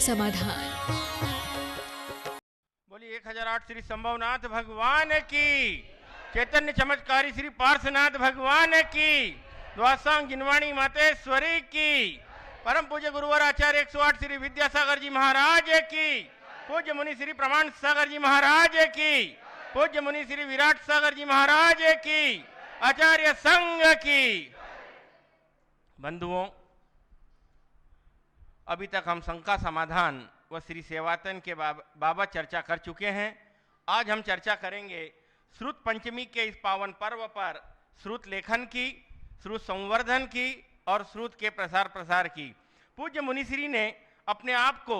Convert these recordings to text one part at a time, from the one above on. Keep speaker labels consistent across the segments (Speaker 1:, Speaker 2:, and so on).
Speaker 1: समाधान।
Speaker 2: बोलिए 1008 श्री संभवनाथ भगवान की, चैतन्य चमत्कारी श्री पार्श्वनाथ भगवान की, द्वासांग जिनवाणी मातेश्वरी की, परम पूज्य गुरुवर आचार्य 108 श्री विद्यासागर जी महाराज की, पूज्य मुनि श्री प्रमाण सागर जी महाराज की, पूज्य मुनि श्री विराट सागर जी महाराज की, आचार्य संघ की। बंधुओं, अभी तक हम शंका समाधान व श्री सेवातन के बाबत चर्चा कर चुके हैं। आज हम चर्चा करेंगे श्रुत पंचमी के इस पावन पर्व पर श्रुत लेखन की, श्रुत संवर्धन की और श्रुत के प्रसार की। पूज्य मुनिश्री ने अपने आप को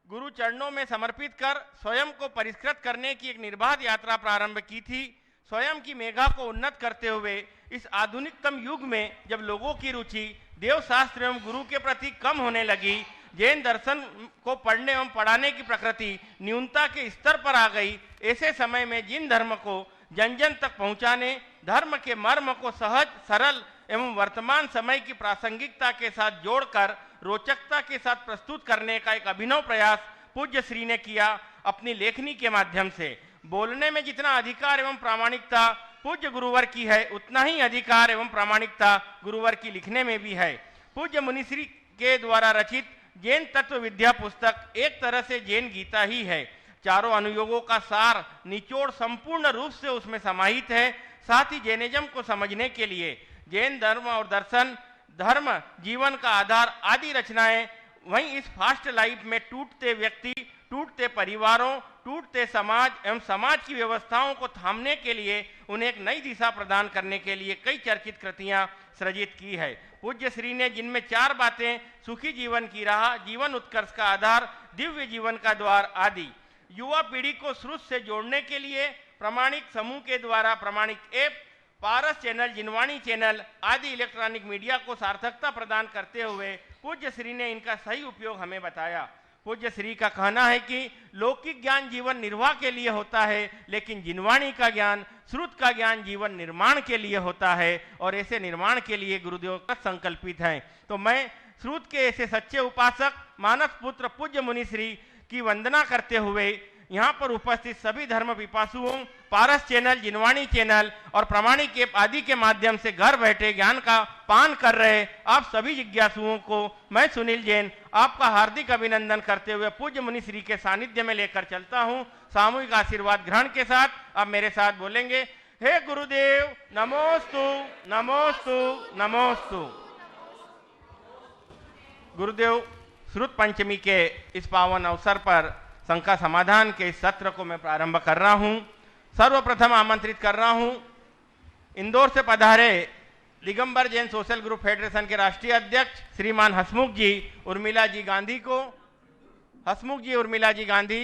Speaker 2: गुरु चरणों में समर्पित कर स्वयं को परिष्कृत करने की एक निर्बाध यात्रा प्रारंभ की थी। स्वयं की मेघा को उन्नत करते हुए इस आधुनिकतम युग में जब लोगों की रुचि देव शास्त्र एवं गुरु के प्रति कम होने लगी, जैन दर्शन को पढ़ने एवं पढ़ाने की प्रकृति न्यूनता के स्तर पर आ गई, ऐसे समय में जिन धर्म को जन जन तक पहुंचाने, धर्म के मर्म को सहज सरल एवं वर्तमान समय की प्रासंगिकता के साथ जोड़कर रोचकता के साथ प्रस्तुत करने का एक अभिनव प्रयास पूज्य श्री ने किया। अपनी लेखनी के माध्यम से बोलने में जितना अधिकार एवं प्रामाणिकता पूज्य गुरुवर की है, उतना ही अधिकार एवं प्रामाणिकता गुरुवर की लिखने में भी है। पूज्य मुनिश्री के द्वारा रचित जैन तत्व विद्या पुस्तक एक तरह से जैन गीता ही है। चारों अनुयोगों का सार निचोड़ संपूर्ण रूप से उसमें समाहित है। साथ ही जैनिज्म को समझने के लिए जैन धर्म और दर्शन, धर्म जीवन का आधार आदि रचनाएं, वहीं इस फास्ट लाइफ में टूटते व्यक्ति, टूटते परिवारों, टूटते समाज एवं समाज की व्यवस्थाओं को थामने के लिए उन्हें एक नई दिशा प्रदान करने के लिए कई चर्चित कृतियां सृजित की है। पूज्य श्री ने जिनमें 4 बातें, सुखी जीवन की राह, जीवन उत्कर्ष का आधार, दिव्य जीवन का द्वार आदि, युवा पीढ़ी को श्रुत से जोड़ने के लिए प्रामाणिक समूह के द्वारा प्रामाणिक ऐप, पारस चैनल, जिनवाणी चैनल आदि इलेक्ट्रॉनिक मीडिया को सार्थकता प्रदान करते हुए पूज्य श्री ने इनका सही उपयोग हमें बताया। पूज्य श्री का कहना है कि लौकिक ज्ञान जीवन निर्वाह के लिए होता है, लेकिन जिनवाणी का ज्ञान, श्रुत का ज्ञान जीवन निर्माण के लिए होता है और ऐसे निर्माण के लिए गुरुदेव का संकल्पित है। तो मैं श्रुत के ऐसे सच्चे उपासक मानस पुत्र पूज्य मुनिश्री की वंदना करते हुए यहाँ पर उपस्थित सभी धर्म पिपासुओं, पारस चैनल, जिनवाणी चैनल और प्रामाणिक ऐप आदि के माध्यम से घर बैठे ज्ञान का पान कर रहे आप सभी जिज्ञासुओं को मैं सुनील जैन आपका हार्दिक अभिनंदन करते हुए पूज्य मुनिश्री के सानिध्य में लेकर चलता हूँ। सामूहिक आशीर्वाद ग्रहण के साथ आप मेरे साथ बोलेंगे, हे गुरुदेव नमोस्तु नमोस्तु नमोस्तु। गुरुदेव, श्रुत पंचमी के इस पावन अवसर पर शंका समाधान के इस सत्र को मैं प्रारंभ कर रहा हूं। सर्वप्रथम आमंत्रित कर रहा हूं इंदौर से पधारे Digambar Jain social group federation के राष्ट्रीय अध्यक्ष श्रीमान हसमुख जी उर्मिला जी गांधी को। हसमुख जी उर्मिला जी गांधी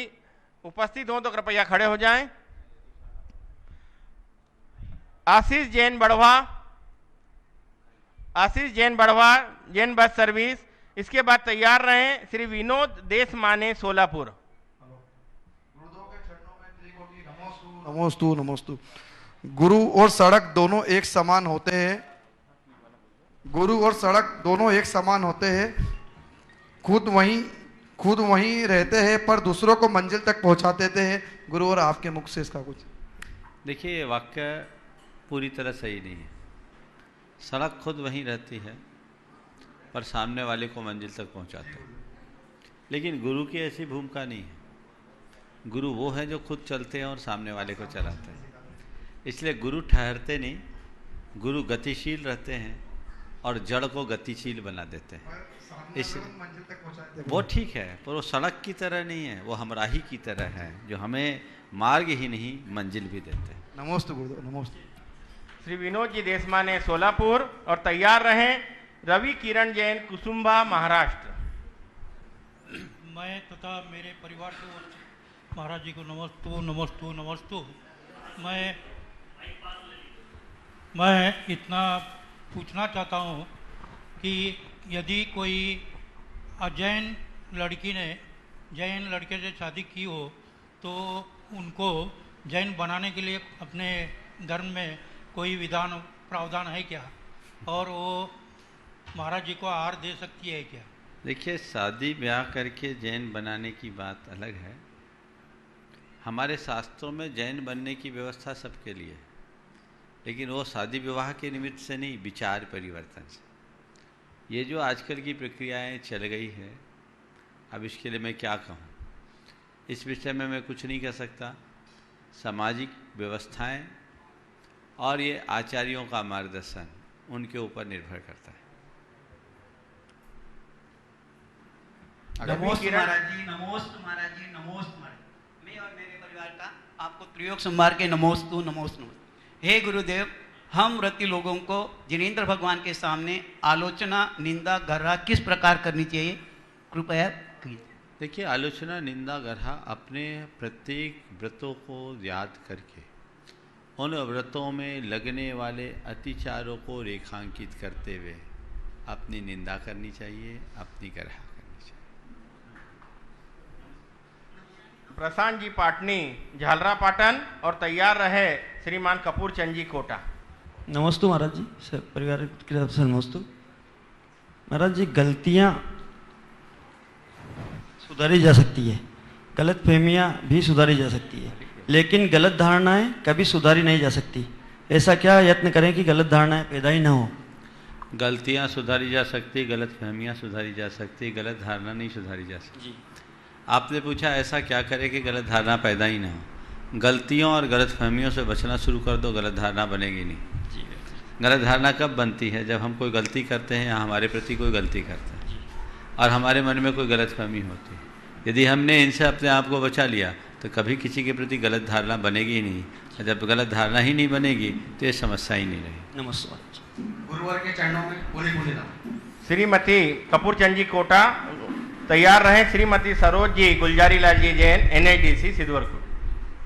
Speaker 2: उपस्थित हो तो कृपया खड़े हो जाएं। आशीष जैन बढ़वा, आशीष जैन बढ़वा, जैन बस सर्विस। इसके बाद तैयार रहें श्री विनोद देश माने सोलापुर।
Speaker 3: नमोस्तु नमोस्तु। गुरु और सड़क दोनों एक समान होते हैं। गुरु और सड़क दोनों एक समान होते हैं। खुद वहीं रहते हैं पर दूसरों को मंजिल तक पहुंचा देते हैं। गुरु और आपके मुख से इसका कुछ।
Speaker 4: देखिए, ये वाक्य पूरी तरह सही नहीं है। सड़क खुद वहीं रहती है पर सामने वाले को मंजिल तक पहुंचाते हैं। लेकिन गुरु की ऐसी भूमिका नहीं है। गुरु वो है जो खुद चलते हैं और सामने वाले को चलाते हैं। इसलिए गुरु ठहरते नहीं, गुरु गतिशील रहते हैं और जड़ को गतिशील बना देते हैं। इसलिए वो ठीक है, पर वो सड़क की तरह नहीं है, वो हमराही की तरह है जो हमें मार्ग ही नहीं मंजिल भी देते हैं।
Speaker 3: नमोस्तु गुरुदेव, नमोस्तु।
Speaker 2: श्री विनोद जी देशमाने सोलापुर और तैयार रहें रवि किरण जैन कुसुम्बा महाराष्ट्र।
Speaker 5: मैं तथा मेरे परिवार को महाराज जी को नमस्तु नमस्तु नमस्तु। मैं इतना पूछना चाहता हूँ कि यदि कोई अजैन लड़की ने जैन लड़के से शादी की हो तो उनको जैन बनाने के लिए अपने धर्म में कोई विधान प्रावधान है क्या, और वो महाराज जी को आहार दे सकती है क्या?
Speaker 4: देखिए, शादी ब्याह करके जैन बनाने की बात अलग है। हमारे शास्त्रों में जैन बनने की व्यवस्था सबके लिए है, लेकिन वो शादी विवाह के निमित्त से नहीं, विचार परिवर्तन से। ये जो आजकल की प्रक्रियाएं चल गई है, अब इसके लिए मैं क्या कहूँ, इस विषय में मैं कुछ नहीं कह सकता। सामाजिक व्यवस्थाएं और ये आचार्यों का मार्गदर्शन उनके ऊपर निर्भर करता है।
Speaker 1: नमोस्तु महाराज जी, नमोस्तु महाराज जी, नमोस्तु महाराज। मैं और मेरे परिवार का आपको त्रियोग सोमवार के नमोस्तु नमोस्तु नमोस्तु। हे गुरुदेव, हम व्रती लोगों को जिनेंद्र भगवान के सामने आलोचना, निंदा, गर्हा किस प्रकार करनी चाहिए, कृपया कीजिए।
Speaker 4: देखिए, आलोचना, निंदा, गर्हा अपने प्रत्येक व्रतों को याद करके उन व्रतों में लगने वाले अतिचारों को रेखांकित करते हुए अपनी निंदा करनी चाहिए, अपनी गर्हा करनी चाहिए।
Speaker 2: प्रशांत जी पाटनी, झालरा पाटन, और तैयार रहे श्रीमान कपूर चंद जी कोटा।
Speaker 6: नमस्तु महाराज जी, सर परिवार की तरफ से नमस्तु। महाराज जी, गलतियाँ सुधारी जा सकती है, गलत फहमियाँ भी सुधारी जा सकती है, लेकिन गलत धारणाएं कभी सुधारी नहीं जा सकती। ऐसा क्या यत्न करें कि गलत धारणाएं पैदा ही ना हो?
Speaker 4: गलतियाँ सुधारी जा सकती, गलत फहमियाँ सुधारी जा सकती, गलत धारणा नहीं सुधारी जा सकती।
Speaker 6: जी।
Speaker 4: आपने पूछा ऐसा क्या करें कि गलत धारणा पैदा ही ना हो। गलतियों और गलत फहमियों से बचना शुरू कर दो, गलत धारणा बनेगी नहीं।
Speaker 6: जी।
Speaker 4: गलत धारणा कब बनती है? जब हम कोई गलती करते हैं या हमारे प्रति कोई गलती करता है और हमारे मन में कोई गलत फहमी होती है। यदि हमने इनसे अपने आप को बचा लिया तो कभी किसी के प्रति गलत धारणा बनेगी ही नहीं, और जब गलत धारणा ही नहीं बनेगी तो ये समस्या ही नहीं रहेगी।
Speaker 6: नमस्कार।
Speaker 3: गुरुवार के चरणों में बोले ना।
Speaker 2: श्रीमती कपूर चंद जी कोटा, तैयार रहे श्रीमती सरोज जी गुलजारी लाल जी जैन, NIDC सिद्धवरपुर।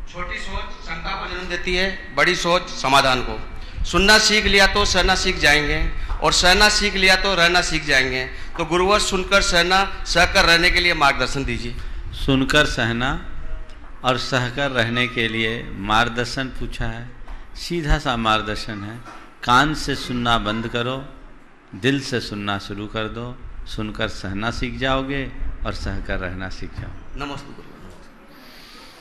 Speaker 7: छोटी सोच शंका को जन्म देती है, बड़ी सोच समाधान को। सुनना सीख लिया तो सहना सीख जाएंगे, और सहना सीख लिया तो रहना सीख जाएंगे। तो गुरुवर सुनकर सहना, सहकर रहने के लिए मार्गदर्शन दीजिए।
Speaker 4: सुनकर सहना और सहकर रहने के लिए मार्गदर्शन पूछा है। सीधा सा मार्गदर्शन है, कान से सुनना बंद करो, दिल से सुनना शुरू कर दो। सुनकर सहना सीख जाओगे और सहकर रहना सीख जाओगे।
Speaker 7: नमस्ते गुरुवर।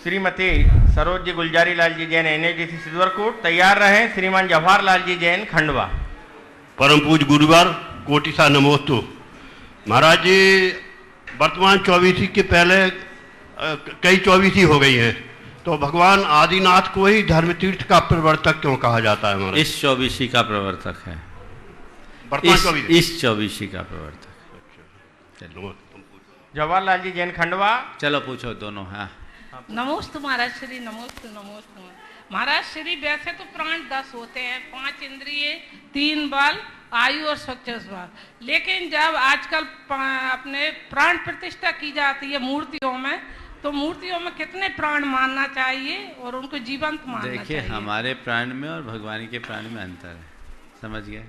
Speaker 2: श्रीमती सरोज जी गुलजारी लाल जी जैन, NIDC सिद्धवरपुर। तैयार रहे श्रीमान जवाहर लाल जी जैन, खंडवा।
Speaker 8: परम पूज गुरुवार कोटि सा नमोस्तु। महाराज जी, वर्तमान 24 के पहले कई 24 हो गई हैं, तो भगवान आदिनाथ को ही धर्म तीर्थ का प्रवर्तक क्यों कहा जाता है? महाराज
Speaker 4: इस 24 का प्रवर्तक है,
Speaker 8: वर्तमान
Speaker 4: इस 24 का प्रवर्तक।
Speaker 2: जवाहरलाल जी जैन, खंडवा।
Speaker 4: चलो पूछो दोनों। हाँ,
Speaker 9: नमोस्तु महाराज श्री, नमोस्तु नमोस्तु महाराज श्री। वैसे तो प्राण 10 होते हैं, 5 इंद्रिय, 3 बल, आयु और स्वच्छ स्वभाव, लेकिन जब आजकल अपने प्राण प्रतिष्ठा की जाती है मूर्तियों में, तो मूर्तियों में कितने प्राण मानना चाहिए और उनको जीवंत मानना चाहिए?
Speaker 4: देखिए, हमारे प्राण में और भगवान के प्राण में अंतर है, समझ गए?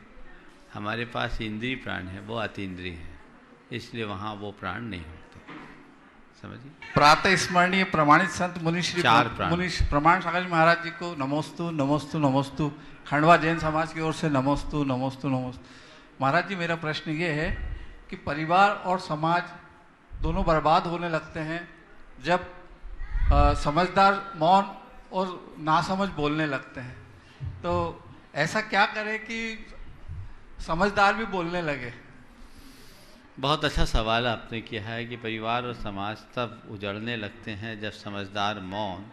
Speaker 4: हमारे पास इंद्रिय प्राण है, वो अतीन्द्रिय है, इसलिए वहाँ वो प्राण नहीं होते, समझिए।
Speaker 10: प्रातः स्मरणीय प्रमाणित संत मुनिश्री मुनिश प्रमाण सागर महाराज जी को नमोस्तु नमोस्तु नमोस्तु। खंडवा जैन समाज की ओर से नमोस्तु नमोस्तु नमोस्तु। महाराज जी, मेरा प्रश्न ये है कि परिवार और समाज दोनों बर्बाद होने लगते हैं जब समझदार मौन और नासमझ बोलने लगते हैं। तो ऐसा क्या करें कि समझदार भी बोलने लगे?
Speaker 4: बहुत अच्छा सवाल आपने किया है कि परिवार और समाज तब उजड़ने लगते हैं जब समझदार मौन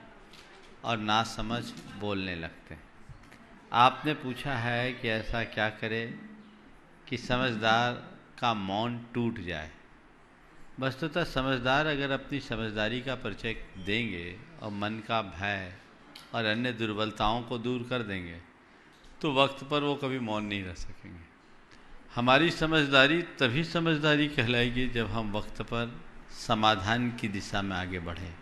Speaker 4: और नासमझ बोलने लगते हैं। आपने पूछा है कि ऐसा क्या करें कि समझदार का मौन टूट जाए। वस्तुतः समझदार अगर अपनी समझदारी का परिचय देंगे और मन का भय और अन्य दुर्बलताओं को दूर कर देंगे तो वक्त पर वो कभी मौन नहीं रह सकेंगे। हमारी समझदारी तभी समझदारी कहलाएगी जब हम वक्त पर समाधान की दिशा में आगे बढ़ें।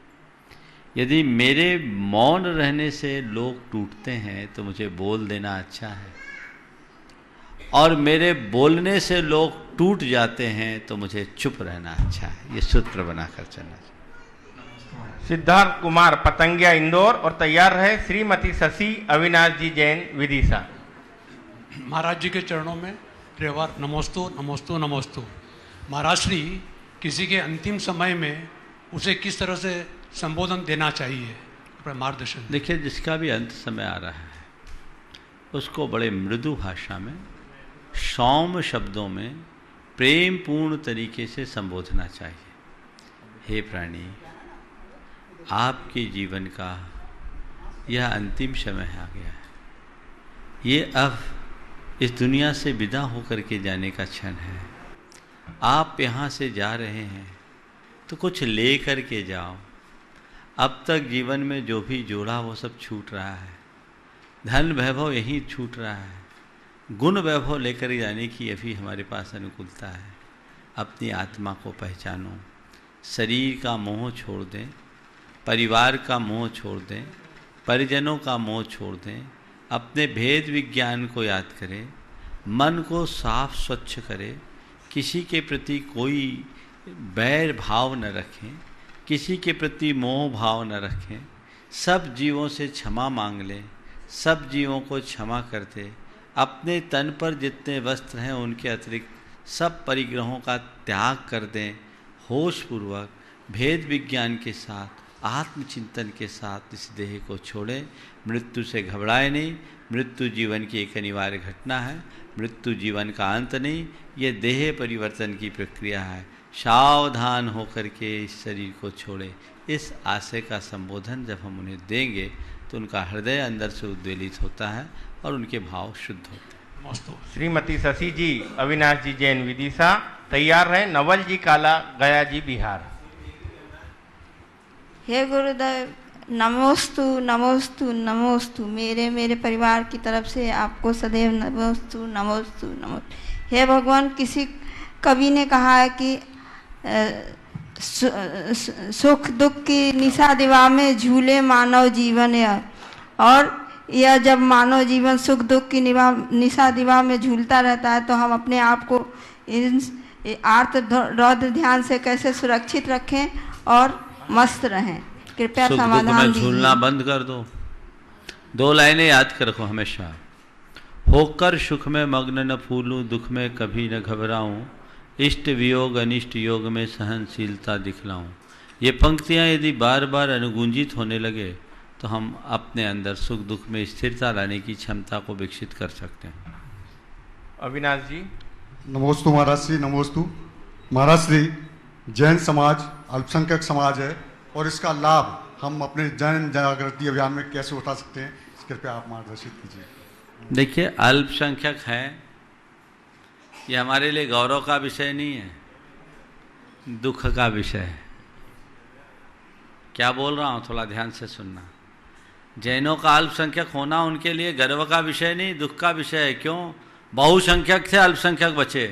Speaker 4: यदि मेरे मौन रहने से लोग टूटते हैं तो मुझे बोल देना अच्छा है, और मेरे बोलने से लोग टूट जाते हैं तो मुझे चुप रहना अच्छा है। ये सूत्र बनाकर चलना चाहिए।
Speaker 2: सिद्धार्थ कुमार, पतंगिया, इंदौर, और तैयार रहे श्रीमती शशि अविनाश जी जैन, विदिशा।
Speaker 11: महाराज जी के चरणों में त्रिवार नमोस्तु नमोस्तु नमोस्तु। महाराज श्री किसी के अंतिम समय में उसे किस तरह से संबोधन देना चाहिए, अपना मार्गदर्शन।
Speaker 4: देखिए, जिसका भी अंत समय आ रहा है उसको बड़े मृदु भाषा में, सौम्य शब्दों में, प्रेम पूर्ण तरीके से संबोधना चाहिए। हे प्राणी, आपके जीवन का यह अंतिम समय आ गया है। ये अब इस दुनिया से विदा होकर के जाने का क्षण है। आप यहाँ से जा रहे हैं तो कुछ ले कर के जाओ। अब तक जीवन में जो भी जोड़ा वो सब छूट रहा है। धन वैभव यहीं छूट रहा है। गुण वैभव लेकर जाने की अभी हमारे पास अनुकूलता है। अपनी आत्मा को पहचानो, शरीर का मोह छोड़ दें, परिवार का मोह छोड़ दें, परिजनों का मोह छोड़ दें, अपने भेद विज्ञान को याद करें, मन को साफ स्वच्छ करें, किसी के प्रति कोई बैर भाव न रखें, किसी के प्रति मोह भाव न रखें, सब जीवों से क्षमा मांग लें, सब जीवों को क्षमा कर दें। अपने तन पर जितने वस्त्र हैं उनके अतिरिक्त सब परिग्रहों का त्याग कर दें। होशपूर्वक भेद विज्ञान के साथ, आत्मचिंतन के साथ इस देह को छोड़ें। मृत्यु से घबराए नहीं। मृत्यु जीवन की एक अनिवार्य घटना है। मृत्यु जीवन का अंत नहीं, ये देह परिवर्तन की प्रक्रिया है। सावधान होकर के इस शरीर को छोड़े। इस आशय का संबोधन जब हम उन्हें देंगे तो उनका हृदय अंदर से उद्वेलित होता है और उनके भाव शुद्ध होते हैं।
Speaker 2: श्रीमती शशि जी, अविनाश जी जैन विदिशा तैयार रहे। नवल जी काला, गया जी बिहार।
Speaker 12: हे गुरुदेव, नमोस्तु नमोस्तु नमोस्तु। मेरे परिवार की तरफ से आपको सदैव नमोस्तु नमोस्तु नमोस्तु। हे भगवान, किसी कवि ने कहा है कि सुख दुख की निशा दिवा में झूले मानव जीवन है, और यह जब मानव जीवन सुख दुख की निशा दिवा में झूलता रहता है तो हम अपने आप को इन आर्त रौद्र ध्यान से कैसे सुरक्षित रखें और मस्त रहें। कृपया समाधान दीजिए।
Speaker 4: झूलना बंद कर दो। 2 लाइनें याद कर रखो हमेशा। होकर सुख में मग्न न फूलूं, दुख में कभी न घबराऊं, इष्ट वियोग अनिष्ट योग में सहनशीलता दिखलाऊं। ये पंक्तियां यदि बार बार अनुगूंजित होने लगे तो हम अपने अंदर सुख दुख में स्थिरता लाने की क्षमता को विकसित कर सकते हैं।
Speaker 2: अविनाश जी।
Speaker 3: नमोस्तु महाराज श्री, नमोस्तु महाराज श्री। जैन समाज अल्पसंख्यक समाज है और इसका लाभ हम अपने जन जागृति अभियान में कैसे उठा सकते हैं, कृपया आप मार्गदर्शित कीजिए।
Speaker 4: देखिए, अल्पसंख्यक है ये हमारे लिए गौरव का विषय नहीं है, दुख का विषय है। क्या बोल रहा हूँ, थोड़ा ध्यान से सुनना। जैनों का अल्पसंख्यक होना उनके लिए गर्व का विषय नहीं, दुख का विषय है। क्यों? बहुसंख्यक थे, अल्पसंख्यक बचे।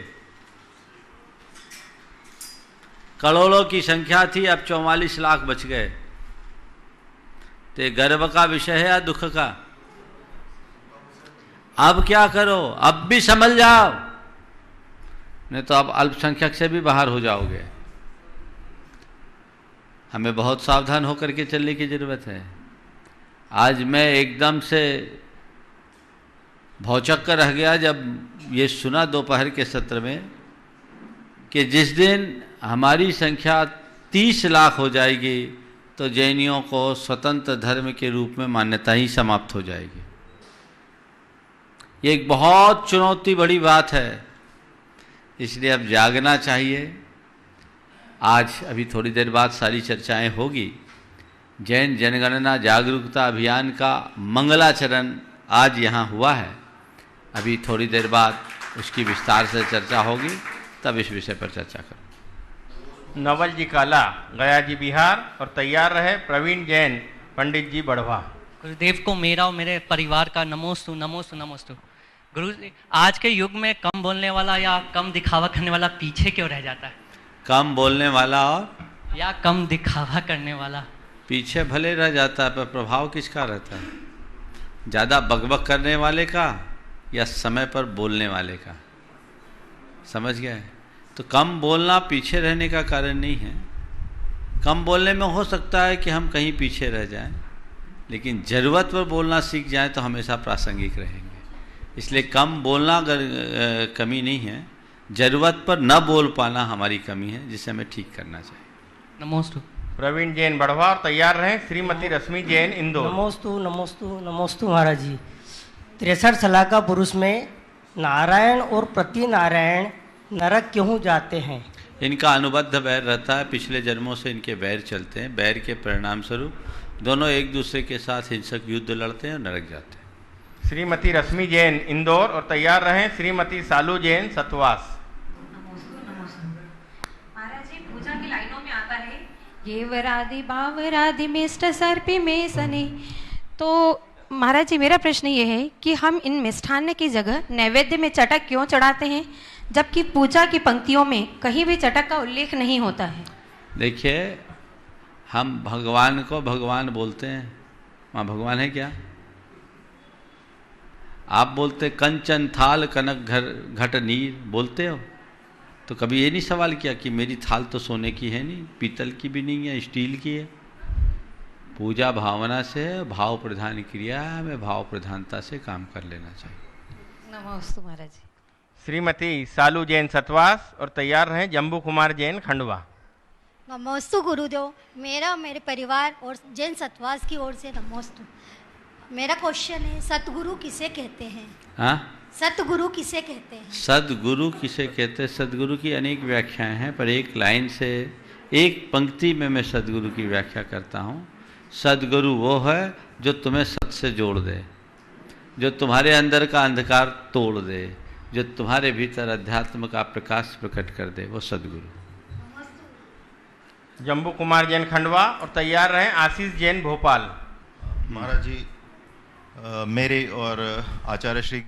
Speaker 4: करोड़ों की संख्या थी, अब 44 लाख बच गए। तो गर्व का विषय है या दुख का? अब क्या करो, अब भी संभल जाओ, नहीं तो अब अल्पसंख्यक से भी बाहर हो जाओगे। हमें बहुत सावधान होकर के चलने की जरूरत है। आज मैं एकदम से भौचक्क रह गया जब ये सुना दोपहर के सत्र में कि जिस दिन हमारी संख्या 30 लाख हो जाएगी तो जैनियों को स्वतंत्र धर्म के रूप में मान्यता ही समाप्त हो जाएगी। ये एक बहुत चुनौती बड़ी बात है, इसलिए अब जागना चाहिए। आज अभी थोड़ी देर बाद सारी चर्चाएं होगी। जैन जनगणना जागरूकता अभियान का मंगलाचरण आज यहाँ हुआ है। अभी थोड़ी देर बाद उसकी विस्तार से चर्चा होगी, तब इस विषय पर चर्चा करें।
Speaker 2: नवल जी काला, गया जी बिहार। और तैयार रहे प्रवीण जैन, पंडित जी बढ़वा।
Speaker 13: गुरुदेव को मेरा और मेरे परिवार का नमोस्तु नमोस्तु नमोस्तु। गुरु जी, आज के युग में कम बोलने वाला या कम दिखावा करने वाला पीछे क्यों रह जाता है?
Speaker 4: कम बोलने वाला और
Speaker 13: या कम दिखावा करने वाला
Speaker 4: पीछे भले रह जाता है, पर प्रभाव किसका रहता है? ज़्यादा बकबक करने वाले का या समय पर बोलने वाले का? समझ गए? तो कम बोलना पीछे रहने का कारण नहीं है। कम बोलने में हो सकता है कि हम कहीं पीछे रह जाएं, लेकिन ज़रूरत पर बोलना सीख जाएं तो हमेशा प्रासंगिक रहेंगे। इसलिए कम बोलना अगर कमी नहीं है, ज़रूरत पर न बोल पाना हमारी कमी है, जिसे हमें ठीक करना चाहिए।
Speaker 13: नमोस्तु।
Speaker 2: प्रवीण जैन बढ़वा और तैयार रहें श्रीमती रश्मि जैन इंदौर।
Speaker 14: नमोस्तु नमोस्तु नमोस्तु महाराज जी। 63 साल का पुरुष में नारायण और प्रति नारायण नरक क्यों जाते हैं?
Speaker 4: इनका अनुबद्ध बैर रहता है, पिछले जन्मों से इनके बैर चलते हैं। बैर के परिणाम स्वरूप दोनों एक दूसरे के साथ हिंसक युद्ध लड़ते हैं और नरक जाते हैं।
Speaker 2: श्रीमती रश्मि जैन इंदौर और तैयार रहें श्रीमती सालू जैन सतवास।
Speaker 15: महाराज जी, पूजा की लाइनों में आता है ये वरादि बावरादि मिष्ट सर्पी में सने। तो महाराज जी, मेरा प्रश्न ये है कि हम इन मिष्ठान्न की जगह नैवेद्य में चटक क्यों चढ़ाते हैं, जबकि पूजा की पंक्तियों में कहीं भी चटक का उल्लेख नहीं होता है?
Speaker 4: देखिए, हम भगवान को भगवान बोलते हैं, वहाँ भगवान है क्या? आप बोलते कंचन थाल कनक घट नीर बोलते हो, तो कभी ये नहीं सवाल किया कि मेरी थाल तो सोने की है नहीं, पीतल की भी नहीं है, स्टील की है। पूजा भावना से भाव प्रधान क्रिया है, हमें भाव प्रधानता से काम कर लेना चाहिए।
Speaker 15: नमस्ते महाराज जी।
Speaker 2: श्रीमती सालू जैन सतवास और तैयार रहें जम्बू कुमार जैन खंडवा।
Speaker 16: नमोस्तु गुरुदेव, मेरा मेरे परिवार और जैन सतवास की ओर से नमोस्तु। मेरा क्वेश्चन है, सतगुरु किसे कहते हैं?
Speaker 4: हाँ,
Speaker 16: सतगुरु किसे कहते हैं?
Speaker 4: सदगुरु किसे कहते हैं? सदगुरु की अनेक व्याख्याएं हैं, पर एक लाइन से एक पंक्ति में मैं सदगुरु की व्याख्या करता हूँ। सदगुरु वो है जो तुम्हें सत से जोड़ दे, जो तुम्हारे अंदर का अंधकार तोड़ दे, जो तुम्हारे भीतर अध्यात्म का प्रकाश प्रकट कर दे, वो सदगुरु।
Speaker 2: जम्बू कुमार जैन खंडवा और तैयार रहें आशीष जैन भोपाल।
Speaker 17: महाराज जी, मेरे और आचार्य श्री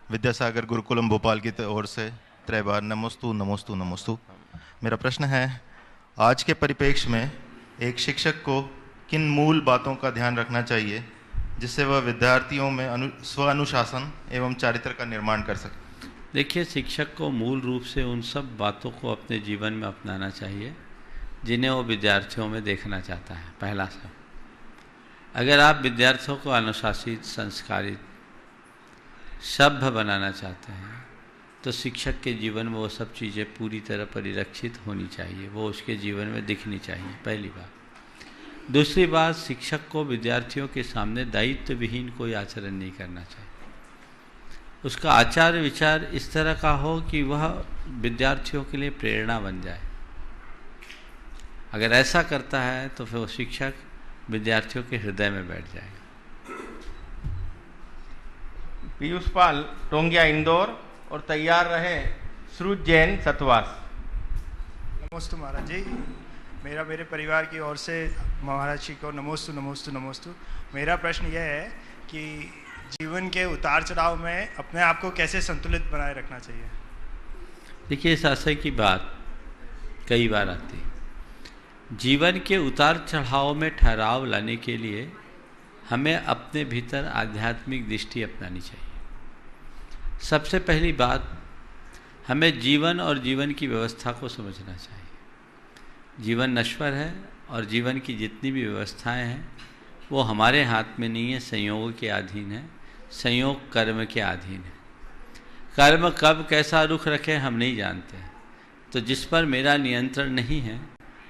Speaker 17: विद्यासागर गुरुकुलम भोपाल की ओर से त्रय बार नमोस्तु नमोस्तु नमोस्तु। मेरा प्रश्न है, आज के परिप्रेक्ष्य में एक शिक्षक को किन मूल बातों का ध्यान रखना चाहिए जिससे वह विद्यार्थियों में स्व अनुशासन एवं चारित्र का निर्माण कर सके?
Speaker 4: देखिए, शिक्षक को मूल रूप से उन सब बातों को अपने जीवन में अपनाना चाहिए जिन्हें वो विद्यार्थियों में देखना चाहता है। पहला सब, अगर आप विद्यार्थियों को अनुशासित, संस्कारित, सभ्य बनाना चाहते हैं तो शिक्षक के जीवन में वो सब चीज़ें पूरी तरह परिलक्षित होनी चाहिए, वो उसके जीवन में दिखनी चाहिए, पहली बात। दूसरी बात, शिक्षक को विद्यार्थियों के सामने दायित्व विहीन कोई आचरण नहीं करना चाहिए। उसका आचार विचार इस तरह का हो कि वह विद्यार्थियों के लिए प्रेरणा बन जाए। अगर ऐसा करता है तो फिर वो शिक्षक विद्यार्थियों के हृदय में बैठ जाएगा।
Speaker 2: पीयूष पाल टोंगिया इंदौर और तैयार रहे श्रुत जैन सतवास।
Speaker 18: नमोस्तु महाराज जी, मेरे परिवार की ओर से महाराज जी को नमोस्तु नमोस्तु नमोस्तु। मेरा प्रश्न यह है कि जीवन के उतार चढ़ाव में अपने आप को कैसे संतुलित बनाए रखना चाहिए?
Speaker 4: देखिए, इस आशय की बात कई बार आती है। जीवन के उतार चढ़ाव में ठहराव लाने के लिए हमें अपने भीतर आध्यात्मिक दृष्टि अपनानी चाहिए। सबसे पहली बात, हमें जीवन और जीवन की व्यवस्था को समझना चाहिए। जीवन नश्वर है और जीवन की जितनी भी व्यवस्थाएं हैं वो हमारे हाथ में नहीं है, संयोग के अधीन है, संयोग कर्म के अधीन है। कर्म कब कैसा रुख रखे हम नहीं जानते, तो जिस पर मेरा नियंत्रण नहीं है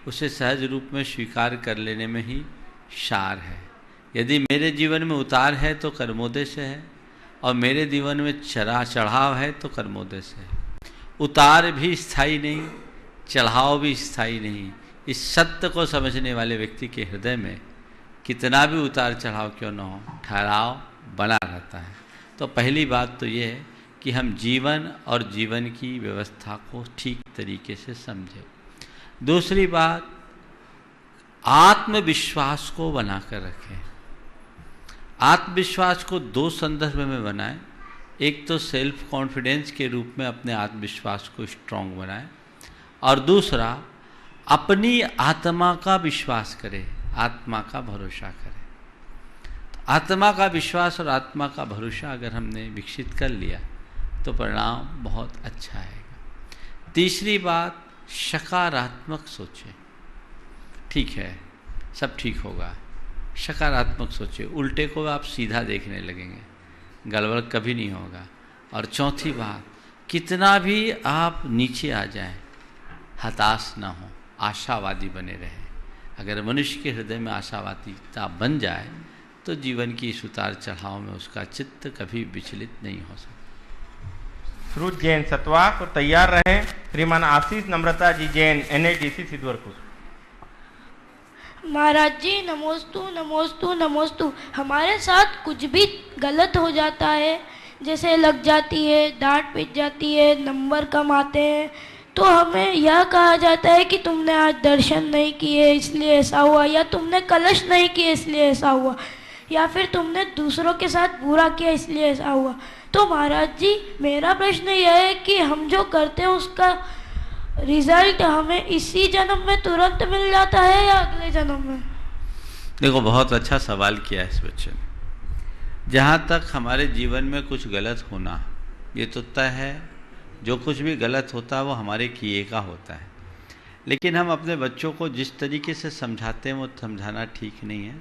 Speaker 4: उसे सहज रूप में स्वीकार कर लेने में ही सार है। यदि मेरे जीवन में उतार है तो कर्मोदय से है, और मेरे जीवन में चढ़ाव है तो कर्मोदय से है। उतार भी स्थायी नहीं, चढ़ाव भी स्थायी नहीं। इस सत्य को समझने वाले व्यक्ति के हृदय में कितना भी उतार चढ़ाव क्यों न हो, ठहराव बना रहता है। तो पहली बात तो ये है कि हम जीवन और जीवन की व्यवस्था को ठीक तरीके से समझें। दूसरी बात, आत्मविश्वास को बनाकर रखें। आत्मविश्वास को दो संदर्भ में बनाएं। एक तो सेल्फ कॉन्फिडेंस के रूप में अपने आत्मविश्वास को स्ट्रॉन्ग बनाएं, और दूसरा अपनी आत्मा का विश्वास करें, आत्मा का भरोसा करें। तो आत्मा का विश्वास और आत्मा का भरोसा अगर हमने विकसित कर लिया तो परिणाम बहुत अच्छा आएगा। तीसरी बात, सकारात्मक सोचें। ठीक है, सब ठीक होगा, सकारात्मक सोचें। उल्टे को आप सीधा देखने लगेंगे, गड़बड़ कभी नहीं होगा। और चौथी बात कितना भी आप नीचे आ जाएं, हताश ना हो, आशावादी बने रहें। अगर मनुष्य के हृदय में आशावादिता बन जाए तो जीवन की इस उतार चढ़ाव में उसका चित्त कभी विचलित नहीं हो सकता।
Speaker 2: श्रुत जैन सतवास और तैयार रहें श्रीमान आशीष नम्रता जी जैन NITC सिद्धवरपुर।
Speaker 19: महाराज जी नमोस्तु नमोस्तु नमोस्तु। हमारे साथ कुछ भी गलत हो जाता है, जैसे लग जाती है, डांट पिट जाती है, नंबर कम आते हैं, तो हमें यह कहा जाता है कि तुमने आज दर्शन नहीं किए इसलिए ऐसा हुआ, या तुमने कलश नहीं किए इसलिए ऐसा हुआ, या फिर तुमने दूसरों के साथ बुरा किया इसलिए ऐसा हुआ। तो महाराज जी मेरा प्रश्न यह है कि हम जो करते हैं उसका रिजल्ट हमें इसी जन्म में तुरंत मिल जाता है या अगले जन्म में?
Speaker 4: देखो, बहुत अच्छा सवाल किया इस बच्चे ने। जहाँ तक हमारे जीवन में कुछ गलत होना, ये तो तय है, जो कुछ भी गलत होता है वो हमारे किए का होता है। लेकिन हम अपने बच्चों को जिस तरीके से समझाते हैं वो समझाना ठीक नहीं है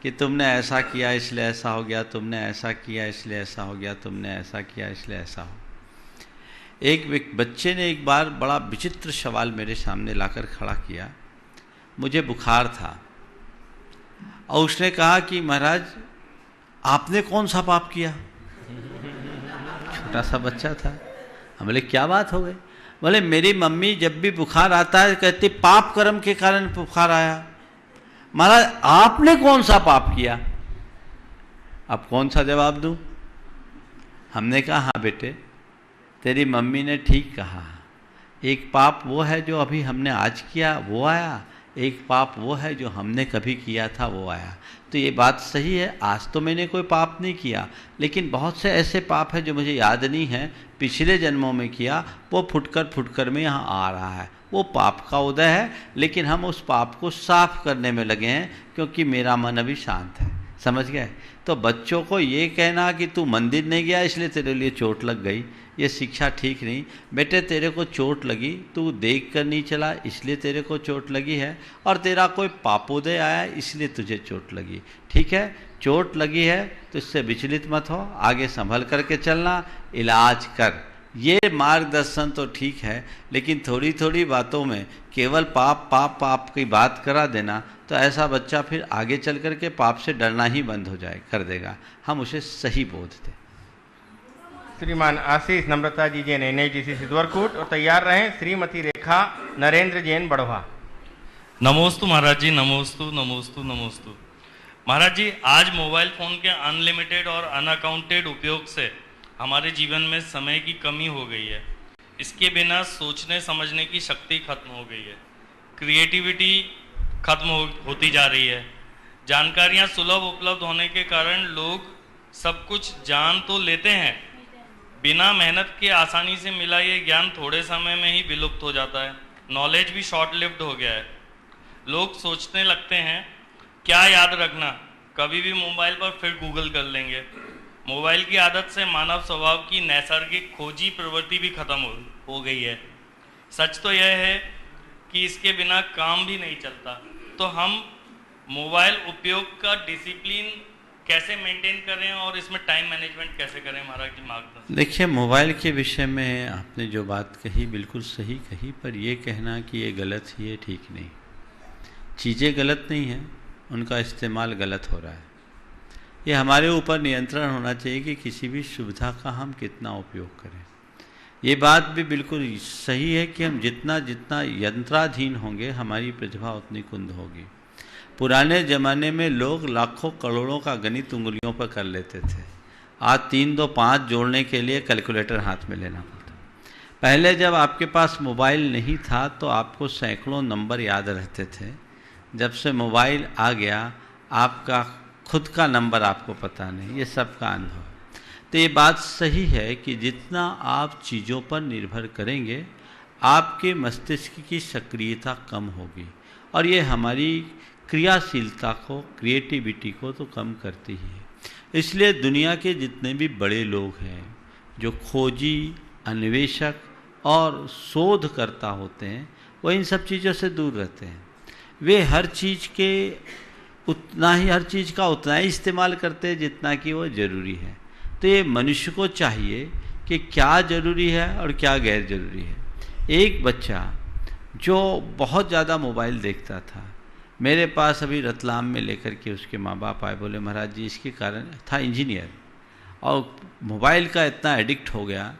Speaker 4: कि तुमने ऐसा किया इसलिए ऐसा हो गया, तुमने ऐसा किया इसलिए ऐसा हो गया, तुमने ऐसा किया इसलिए ऐसा हो। एक बच्चे ने एक बार बड़ा विचित्र सवाल मेरे सामने लाकर खड़ा किया। मुझे बुखार था और उसने कहा कि महाराज आपने कौन सा पाप किया? छोटा सा बच्चा था। हम बोले क्या बात हो गई? बोले मेरी मम्मी जब भी बुखार आता है कहती पाप कर्म के कारण बुखार आया। महाराज आपने कौन सा पाप किया? अब कौन सा जवाब दूं? हमने कहा हाँ बेटे, तेरी मम्मी ने ठीक कहा। एक पाप वो है जो अभी हमने आज किया वो आया, एक पाप वो है जो हमने कभी किया था वो आया। तो ये बात सही है, आज तो मैंने कोई पाप नहीं किया, लेकिन बहुत से ऐसे पाप हैं जो मुझे याद नहीं है, पिछले जन्मों में किया, वो फुटकर में यहाँ आ रहा है। वो पाप का उदय है, लेकिन हम उस पाप को साफ करने में लगे हैं क्योंकि मेरा मन अभी शांत है। समझ गए? तो बच्चों को ये कहना कि तू मंदिर नहीं गया इसलिए तेरे लिए चोट लग गई, ये शिक्षा ठीक नहीं। बेटे तेरे को चोट लगी, तू देख कर नहीं चला इसलिए तेरे को चोट लगी है, और तेरा कोई पापोदय आया इसलिए तुझे चोट लगी। ठीक है, चोट लगी है तो इससे विचलित मत हो, आगे संभल करके चलना, इलाज कर। ये मार्गदर्शन तो ठीक है, लेकिन थोड़ी थोड़ी बातों में केवल पाप की बात करा देना तो ऐसा बच्चा फिर आगे चल कर के पाप से डरना ही बंद हो जाए कर देगा। हम उसे सही बोध दें।
Speaker 2: श्रीमान आशीष नम्रता जी जैन NITC सिद्धवरकोट और तैयार रहें श्रीमती रेखा नरेंद्र जैन बढ़वा।
Speaker 20: नमोस्तु महाराज जी, नमोस्तु नमोस्तु नमोस्तु। महाराज जी आज मोबाइल फ़ोन के अनलिमिटेड और अनअकाउंटेड उपयोग से हमारे जीवन में समय की कमी हो गई है। इसके बिना सोचने समझने की शक्ति खत्म हो गई है, क्रिएटिविटी खत्म होती जा रही है। जानकारियां सुलभ उपलब्ध होने के कारण लोग सब कुछ जान तो लेते हैं, बिना मेहनत के आसानी से मिला ये ज्ञान थोड़े समय में ही विलुप्त हो जाता है। नॉलेज भी शॉर्ट लिव्ड हो गया है। लोग सोचने लगते हैं क्या याद रखना, कभी भी मोबाइल पर फिर गूगल कर लेंगे। मोबाइल की आदत से मानव स्वभाव की नैसर्गिक खोजी प्रवृत्ति भी खत्म हो गई है। सच तो यह है कि इसके बिना काम भी नहीं चलता। तो हम मोबाइल उपयोग का डिसिप्लिन कैसे मेंटेन करें और इसमें टाइम मैनेजमेंट कैसे करें, महाराज जी मार्गदर्शन।
Speaker 4: देखिए, मोबाइल के विषय में आपने जो बात कही बिल्कुल सही कही, पर ये कहना कि ये गलत ही है ठीक नहीं। चीज़ें गलत नहीं हैं, उनका इस्तेमाल गलत हो रहा है। ये हमारे ऊपर नियंत्रण होना चाहिए कि किसी भी सुविधा का हम कितना उपयोग करें। ये बात भी बिल्कुल सही है कि हम जितना जितना यंत्राधीन होंगे हमारी प्रतिभा उतनी कुंद होगी। पुराने ज़माने में लोग लाखों करोड़ों का गणित उंगलियों पर कर लेते थे। आज 3 2 5 जोड़ने के लिए कैलकुलेटर हाथ में लेना पड़ता। पहले जब आपके पास मोबाइल नहीं था तो आपको सैकड़ों नंबर याद रहते थे। जब से मोबाइल आ गया आपका खुद का नंबर आपको पता नहीं, ये सबका अनुभव। तो ये बात सही है कि जितना आप चीज़ों पर निर्भर करेंगे आपके मस्तिष्क की सक्रियता कम होगी, और ये हमारी क्रियाशीलता को, क्रिएटिविटी को तो कम करती ही है। इसलिए दुनिया के जितने भी बड़े लोग हैं जो खोजी, अन्वेषक और शोधकर्ता होते हैं, वो इन सब चीज़ों से दूर रहते हैं। वे हर चीज़ का उतना ही इस्तेमाल करते हैं जितना कि वो ज़रूरी है। तो ये मनुष्य को चाहिए कि क्या ज़रूरी है और क्या गैर ज़रूरी है। एक बच्चा जो बहुत ज़्यादा मोबाइल देखता था, मेरे पास अभी रतलाम में लेकर के उसके माँ बाप आए, बोले महाराज जी इसके कारण, था इंजीनियर और मोबाइल का इतना एडिक्ट हो गया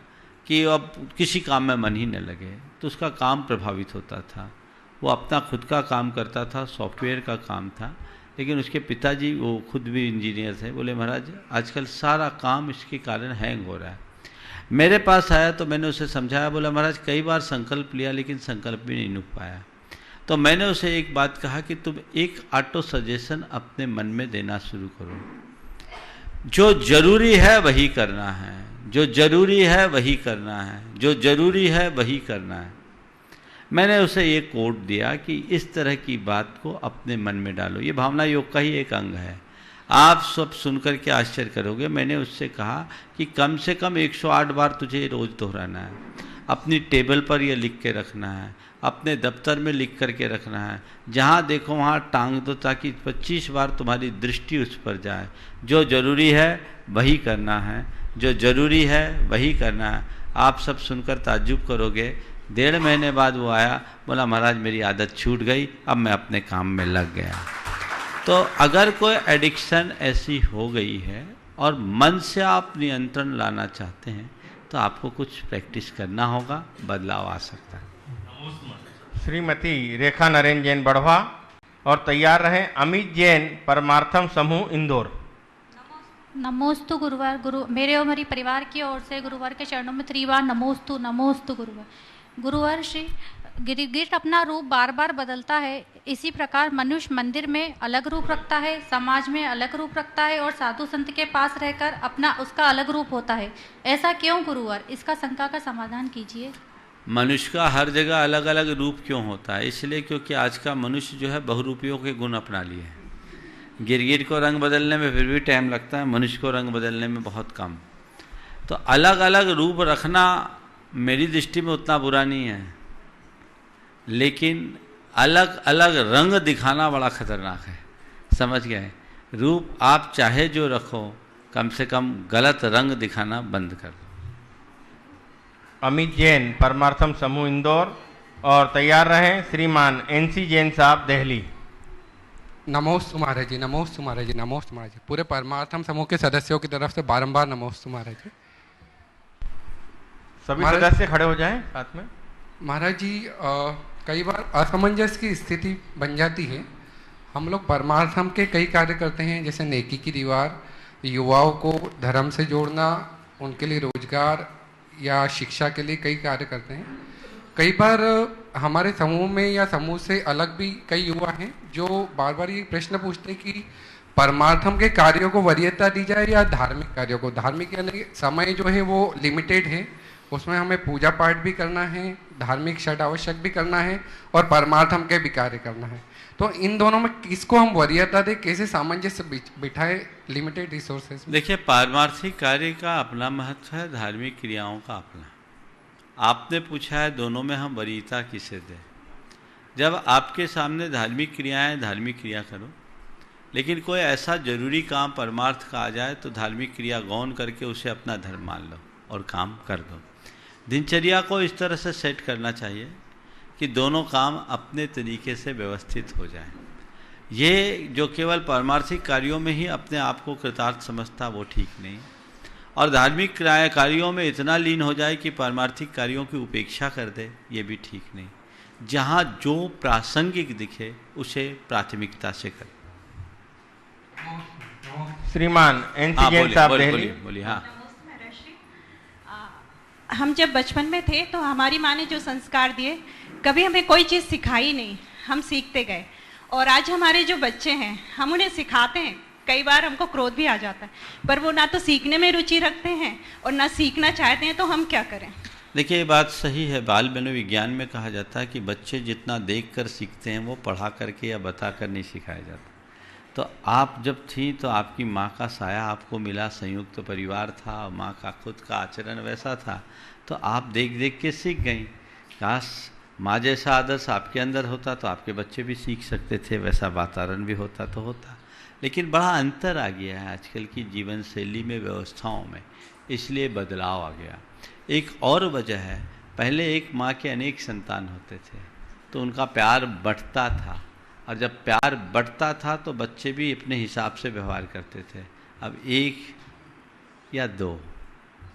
Speaker 4: कि अब किसी काम में मन ही न लगे, तो उसका काम प्रभावित होता था। वो अपना खुद का काम करता था, सॉफ्टवेयर का काम था, लेकिन उसके पिताजी वो खुद भी इंजीनियर थे, बोले महाराज आजकल सारा काम इसके कारण हैंग हो रहा है। मेरे पास आया तो मैंने उसे समझाया, बोला महाराज कई बार संकल्प लिया लेकिन संकल्प भी नहीं रुक पाया। तो मैंने उसे एक बात कहा कि तुम एक ऑटो सजेशन अपने मन में देना शुरू करो, जो जरूरी है वही करना है, जो जरूरी है वही करना है, जो जरूरी है वही करना है। मैंने उसे ये कोड दिया कि इस तरह की बात को अपने मन में डालो। ये भावना योग का ही एक अंग है, आप सब सुनकर के आश्चर्य करोगे। मैंने उससे कहा कि कम से कम 108 बार तुझे रोज़ दोहराना है, अपनी टेबल पर ये लिख के रखना है, अपने दफ्तर में लिख करके रखना है, जहाँ देखो वहाँ टांग दो ताकि 25 बार तुम्हारी दृष्टि उस पर जाए। जो ज़रूरी है वही करना है, जो ज़रूरी है वही करना है। आप सब सुनकर ताज्जुब करोगे। 1.5 महीने बाद वो आया, बोला महाराज मेरी आदत छूट गई, अब मैं अपने काम में लग गया। तो अगर कोई एडिक्शन ऐसी हो गई है और मन से आप नियंत्रण लाना चाहते हैं तो आपको कुछ प्रैक्टिस करना होगा, बदलाव आ सकता है।
Speaker 2: श्रीमती रेखा नरेन जैन बढ़वा और तैयार रहें अमित जैन परमार्थम समूह इंदौर।
Speaker 21: नमोस्तु गुरुवार। मेरे और मेरी परिवार की ओर से गुरुवार के चरणों में 3 बार नमोस्तु नमोस्तु गुरुवार। गुरुवार श्री गिरगिट अपना रूप बार बार बदलता है, इसी प्रकार मनुष्य मंदिर में अलग रूप रखता है, समाज में अलग रूप रखता है और साधु संत के पास रहकर अपना उसका अलग रूप होता है। ऐसा क्यों गुरुवार? इसका शंका का समाधान कीजिए।
Speaker 4: मनुष्य का हर जगह अलग अलग रूप क्यों होता है? इसलिए क्योंकि आज का मनुष्य जो है बहुरूपियों के गुण अपना लिए है। गिरगिट को रंग बदलने में फिर भी टाइम लगता है, मनुष्य को रंग बदलने में बहुत कम। तो अलग अलग रूप रखना मेरी दृष्टि में उतना बुरा नहीं है, लेकिन अलग अलग रंग दिखाना बड़ा खतरनाक है। समझ गए? रूप आप चाहे जो रखो, कम से कम गलत रंग दिखाना बंद कर दो।
Speaker 2: अमित जैन परमार्थम समूह इंदौर और तैयार रहें श्रीमान एनसी जैन साहब दिल्ली।
Speaker 22: नमोस्तु महाराज जी, नमोस्तु महाराज जी, नमोस्तु महाराज जी। पूरे परमार्थम समूह के सदस्यों की तरफ से बारंबार नमोस्तु महाराज जी।
Speaker 2: सभी सदस्य खड़े हो जाएं साथ में।
Speaker 22: महाराज जी कई बार असमंजस की स्थिति बन जाती है। हम लोग परमार्थम के कई कार्य करते हैं, जैसे नेकी की दीवार, युवाओं को धर्म से जोड़ना, उनके लिए रोजगार या शिक्षा के लिए कई कार्य करते हैं। कई बार हमारे समूह में या समूह से अलग भी कई युवा हैं जो बार बार ये प्रश्न पूछते हैं कि परमार्थम के कार्यों को वरीयता दी जाए या धार्मिक कार्यों को। धार्मिक यानी समय जो है वो लिमिटेड है, उसमें हमें पूजा पाठ भी करना है, धार्मिक षड आवश्यक भी करना है और परमार्थम के भी कार्य करना है। तो इन दोनों में किसको हम वरीयता दें, कैसे सामंजस्य बिठाए लिमिटेड रिसोर्सेज में?
Speaker 4: देखिए, पारमार्थिक कार्य का अपना महत्व है, धार्मिक क्रियाओं का अपना। आपने पूछा है दोनों में हम वरीयता किसे दें। जब आपके सामने धार्मिक क्रियाएं, धार्मिक क्रिया करो, लेकिन कोई ऐसा जरूरी काम परमार्थ का आ जाए तो धार्मिक क्रिया गौण करके उसे अपना धर्म मान लो और काम कर दो। दिनचर्या को इस तरह से सेट करना चाहिए कि दोनों काम अपने तरीके से व्यवस्थित हो जाए। ये जो केवल पारमार्थिक कार्यों में ही अपने आप को कृतार्थ समझता, वो ठीक नहीं। और धार्मिक कार्यों में इतना लीन हो जाए कि पारमार्थिक कार्यों की उपेक्षा कर दे, ये भी ठीक नहीं। जहाँ जो प्रासंगिक दिखे उसे प्राथमिकता से करें।
Speaker 2: श्रीमान एनसी जैन साहब दिल्ली।
Speaker 4: बोलिए। हाँ,
Speaker 23: हम जब बचपन में थे तो हमारी माँ ने जो संस्कार दिए, कभी हमें कोई चीज़ सिखाई नहीं, हम सीखते गए। और आज हमारे जो बच्चे हैं, हम उन्हें सिखाते हैं, कई बार हमको क्रोध भी आ जाता है, पर वो ना तो सीखने में रुचि रखते हैं और ना सीखना चाहते हैं, तो हम क्या करें?
Speaker 4: देखिए, ये बात सही है। बाल मनोविज्ञान में कहा जाता है कि बच्चे जितना देखकर सीखते हैं वो पढ़ा करके या बता कर नहीं सिखाया जाता। तो आप जब थी तो आपकी माँ का साया आपको मिला, संयुक्त परिवार था, माँ का खुद का आचरण वैसा था, तो आप देख देख के सीख गई। काश माँ जैसा आदर्श आपके अंदर होता तो आपके बच्चे भी सीख सकते थे, वैसा वातावरण भी होता तो होता। लेकिन बड़ा अंतर आ गया है आजकल की जीवन शैली में, व्यवस्थाओं में, इसलिए बदलाव आ गया। एक और वजह है, पहले एक माँ के अनेक संतान होते थे तो उनका प्यार बढ़ता था, और जब प्यार बढ़ता था तो बच्चे भी अपने हिसाब से व्यवहार करते थे। अब एक या दो,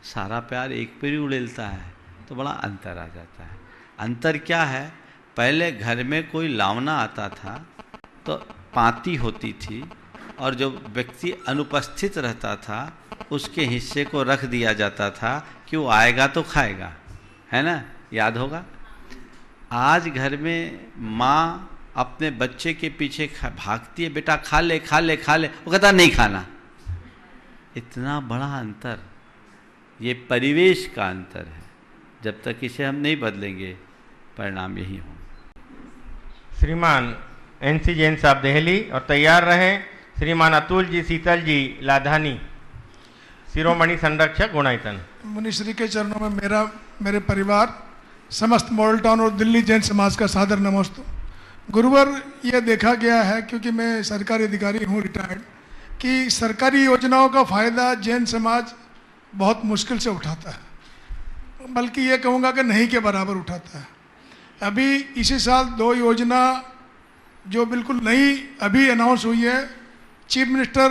Speaker 4: सारा प्यार एक पर ही उड़ेलता है, तो बड़ा अंतर आ जाता है। अंतर क्या है, पहले घर में कोई लावना आता था तो पाती होती थी, और जो व्यक्ति अनुपस्थित रहता था उसके हिस्से को रख दिया जाता था कि वो आएगा तो खाएगा, है ना, याद होगा। आज घर में माँ अपने बच्चे के पीछे भागती है, बेटा खा ले खा ले खा ले, वो कहता नहीं खाना। इतना बड़ा अंतर, ये परिवेश का अंतर है। जब तक इसे हम नहीं बदलेंगे परिणाम यही होंगे।
Speaker 2: श्रीमान NC जैन साहब देहली, और तैयार रहें श्रीमान अतुल जी शीतल जी लाधानी, शिरोमणि संरक्षक गुणायतन।
Speaker 1: मुनिश्री के चरणों में मेरे परिवार, समस्त मॉडल टाउन और दिल्ली जैन समाज का सादर नमस्ते। गुरुवर, यह देखा गया है, क्योंकि मैं सरकारी अधिकारी हूँ रिटायर्ड, कि सरकारी योजनाओं का फ़ायदा जैन समाज बहुत मुश्किल से उठाता है, बल्कि ये कहूँगा कि नहीं के बराबर उठाता है। अभी इसी साल 2 योजना जो बिल्कुल नई अभी अनाउंस हुई है, चीफ मिनिस्टर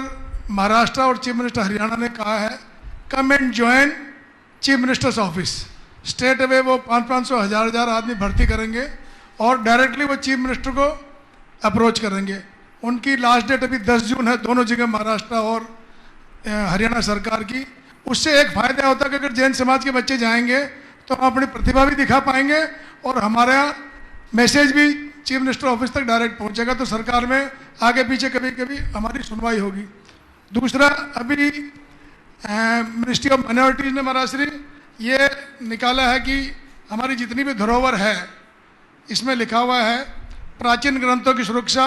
Speaker 1: महाराष्ट्र और चीफ मिनिस्टर हरियाणा ने कहा है कम and join chief minister's office. State away वो 500-500 हज़ार आदमी भर्ती करेंगे और डायरेक्टली वो चीफ मिनिस्टर को अप्रोच करेंगे। उनकी लास्ट डेट अभी 10 जून है, दोनों जगह महाराष्ट्र और हरियाणा सरकार की। उससे एक फ़ायदा होता है कि अगर जैन समाज के बच्चे जाएंगे तो हम अपनी प्रतिभा भी दिखा पाएंगे और हमारा मैसेज भी चीफ मिनिस्टर ऑफिस तक डायरेक्ट पहुंचेगा, तो सरकार में आगे पीछे कभी कभी हमारी सुनवाई होगी। दूसरा, अभी मिनिस्ट्री ऑफ माइनॉरिटीज़ ने महाराष्ट्री ये निकाला है कि हमारी जितनी भी धरोहर है, इसमें लिखा हुआ है प्राचीन ग्रंथों की सुरक्षा,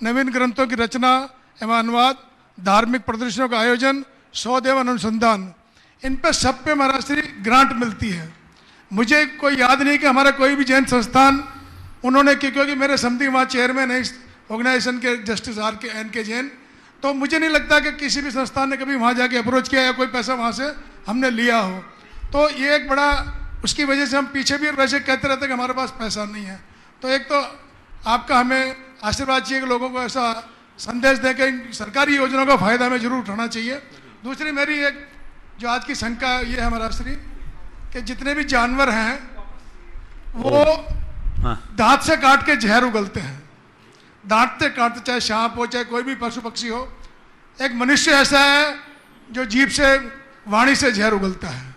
Speaker 1: नवीन ग्रंथों की रचना एवं अनुवाद, धार्मिक प्रदर्शनों का आयोजन, शोध एवं अनुसंधान, इन पर सब पे महाराष्ट्री ग्रांट मिलती है। मुझे कोई याद नहीं कि हमारा कोई भी जैन संस्थान उन्होंने, क्योंकि मेरे समिति वहाँ चेयरमैन है इस ऑर्गेनाइजेशन के, जस्टिस RK जैन, तो मुझे नहीं लगता कि किसी भी संस्थान ने कभी वहाँ जाके अप्रोच किया या कोई पैसा वहाँ से हमने लिया हो। तो ये एक बड़ा, उसकी वजह से हम पीछे भी वैसे कहते रहते हैं कि हमारे पास पैसा नहीं है। तो एक तो आपका हमें आशीर्वाद चाहिए कि लोगों को ऐसा संदेश दें कि सरकारी योजनाओं का फ़ायदा हमें जरूर उठाना चाहिए। दूसरी मेरी एक जो आज की शंका ये है महाराष्ट्री, कि जितने भी जानवर हैं वो दांत से काट के जहर उगलते हैं, दांत से काटते, चाहे सांप हो चाहे कोई भी पशु पक्षी हो। एक मनुष्य ऐसा है जो जीभ से, वाणी से जहर उगलता है,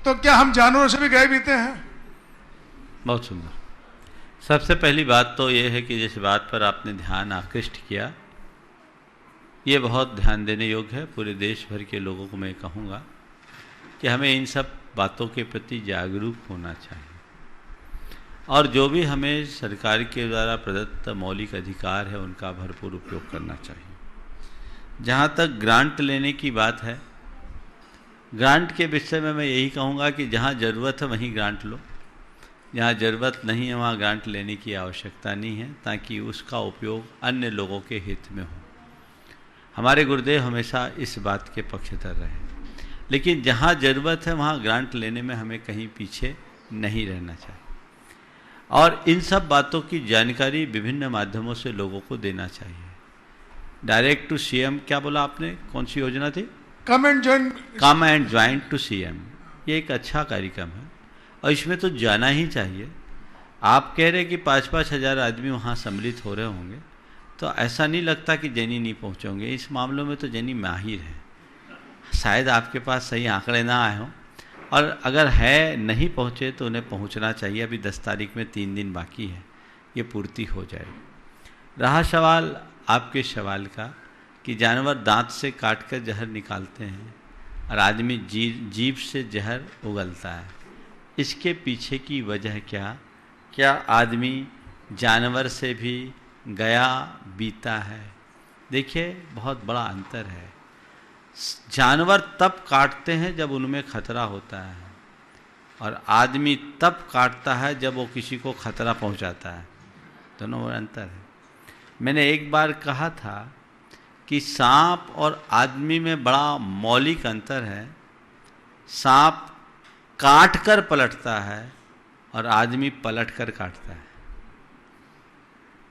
Speaker 1: तो क्या हम जानवरों से भी गए बीते हैं?
Speaker 4: बहुत सुंदर। सबसे पहली बात तो ये है कि जिस बात पर आपने ध्यान आकृष्ट किया, ये बहुत ध्यान देने योग्य है। पूरे देश भर के लोगों को मैं कहूँगा कि हमें इन सब बातों के प्रति जागरूक होना चाहिए, और जो भी हमें सरकार के द्वारा प्रदत्त मौलिक अधिकार है उनका भरपूर उपयोग करना चाहिए। जहाँ तक ग्रांट लेने की बात है, ग्रांट के विषय में मैं यही कहूँगा कि जहाँ ज़रूरत है वहीं ग्रांट लो, जहाँ ज़रूरत नहीं है वहाँ ग्रांट लेने की आवश्यकता नहीं है, ताकि उसका उपयोग अन्य लोगों के हित में हो। हमारे गुरुदेव हमेशा इस बात के पक्षधर रहे। लेकिन जहाँ ज़रूरत है वहाँ ग्रांट लेने में हमें कहीं पीछे नहीं रहना चाहिए, और इन सब बातों की जानकारी विभिन्न माध्यमों से लोगों को देना चाहिए। डायरेक्ट टू CM, क्या बोला आपने, कौन सी योजना थी?
Speaker 1: Come and
Speaker 4: join to CM। ये एक अच्छा कार्यक्रम है और इसमें तो जाना ही चाहिए। आप कह रहे कि 5-5 हज़ार आदमी वहाँ सम्मिलित हो रहे होंगे, तो ऐसा नहीं लगता कि जैनी नहीं पहुँचोगे। इस मामलों में तो जैनी माहिर है, शायद आपके पास सही आंकड़े ना आए हों, और अगर है नहीं पहुँचे तो उन्हें पहुँचना चाहिए। अभी 10 तारीख में 3 दिन बाकी है, ये पूर्ति हो जाएगी। रहा सवाल आपके सवाल का कि जानवर दांत से काट कर जहर निकालते हैं और आदमी जीभ से जहर उगलता है, इसके पीछे की वजह क्या आदमी जानवर से भी गया बीता है? देखिए, बहुत बड़ा अंतर है। जानवर तब काटते हैं जब उनमें खतरा होता है, और आदमी तब काटता है जब वो किसी को खतरा पहुंचाता है। दोनों में अंतर है। मैंने एक बार कहा था कि सांप और आदमी में बड़ा मौलिक अंतर है। सांप काट कर पलटता है और आदमी पलट कर काटता है।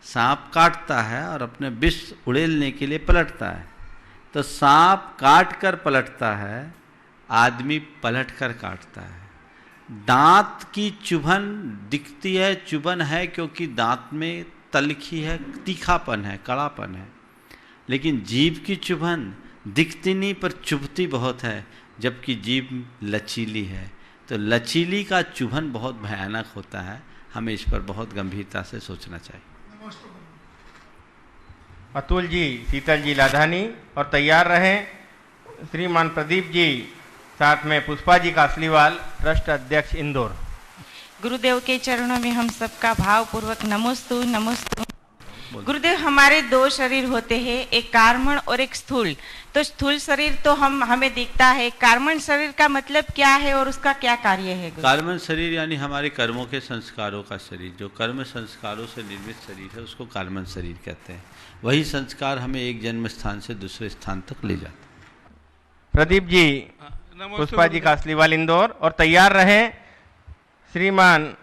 Speaker 4: सांप काटता है और अपने विष उड़ेलने के लिए पलटता है, तो सांप काट कर पलटता है, आदमी पलट कर काटता है। दांत की चुभन दिखती है, चुभन है क्योंकि दांत में तलखी है, तीखापन है, कड़ापन है, लेकिन जीभ की चुभन दिखती नहीं पर चुभती बहुत है, जबकि जीभ लचीली है। तो लचीली का चुभन बहुत भयानक होता है, हमें इस पर बहुत गंभीरता से सोचना चाहिए।
Speaker 2: अतुल जी, शीतल जी लाधानी, और तैयार रहें श्रीमान प्रदीप जी, साथ में पुष्पा जी कासलीवाल, ट्रस्ट अध्यक्ष इंदौर।
Speaker 5: गुरुदेव के चरणों में हम सबका भावपूर्वक नमोस्तु नमोस्तु। गुरुदेव, हमारे दो शरीर होते हैं, एक कार्मण और एक स्थूल। तो स्थूल शरीर तो हमें दिखता है, कार्मण शरीर का मतलब क्या है और उसका क्या कार्य है?
Speaker 4: कार्मण शरीर यानी हमारे कर्मों के संस्कारों का शरीर, जो कर्म संस्कारों से निर्मित शरीर है उसको कार्मण शरीर कहते हैं। वही संस्कार हमें एक जन्म स्थान से दूसरे स्थान तक ले जाते हैं।
Speaker 2: प्रदीप जी, पुष्पा जी कासलीवाल इंदौर, और तैयार रहें श्रीमान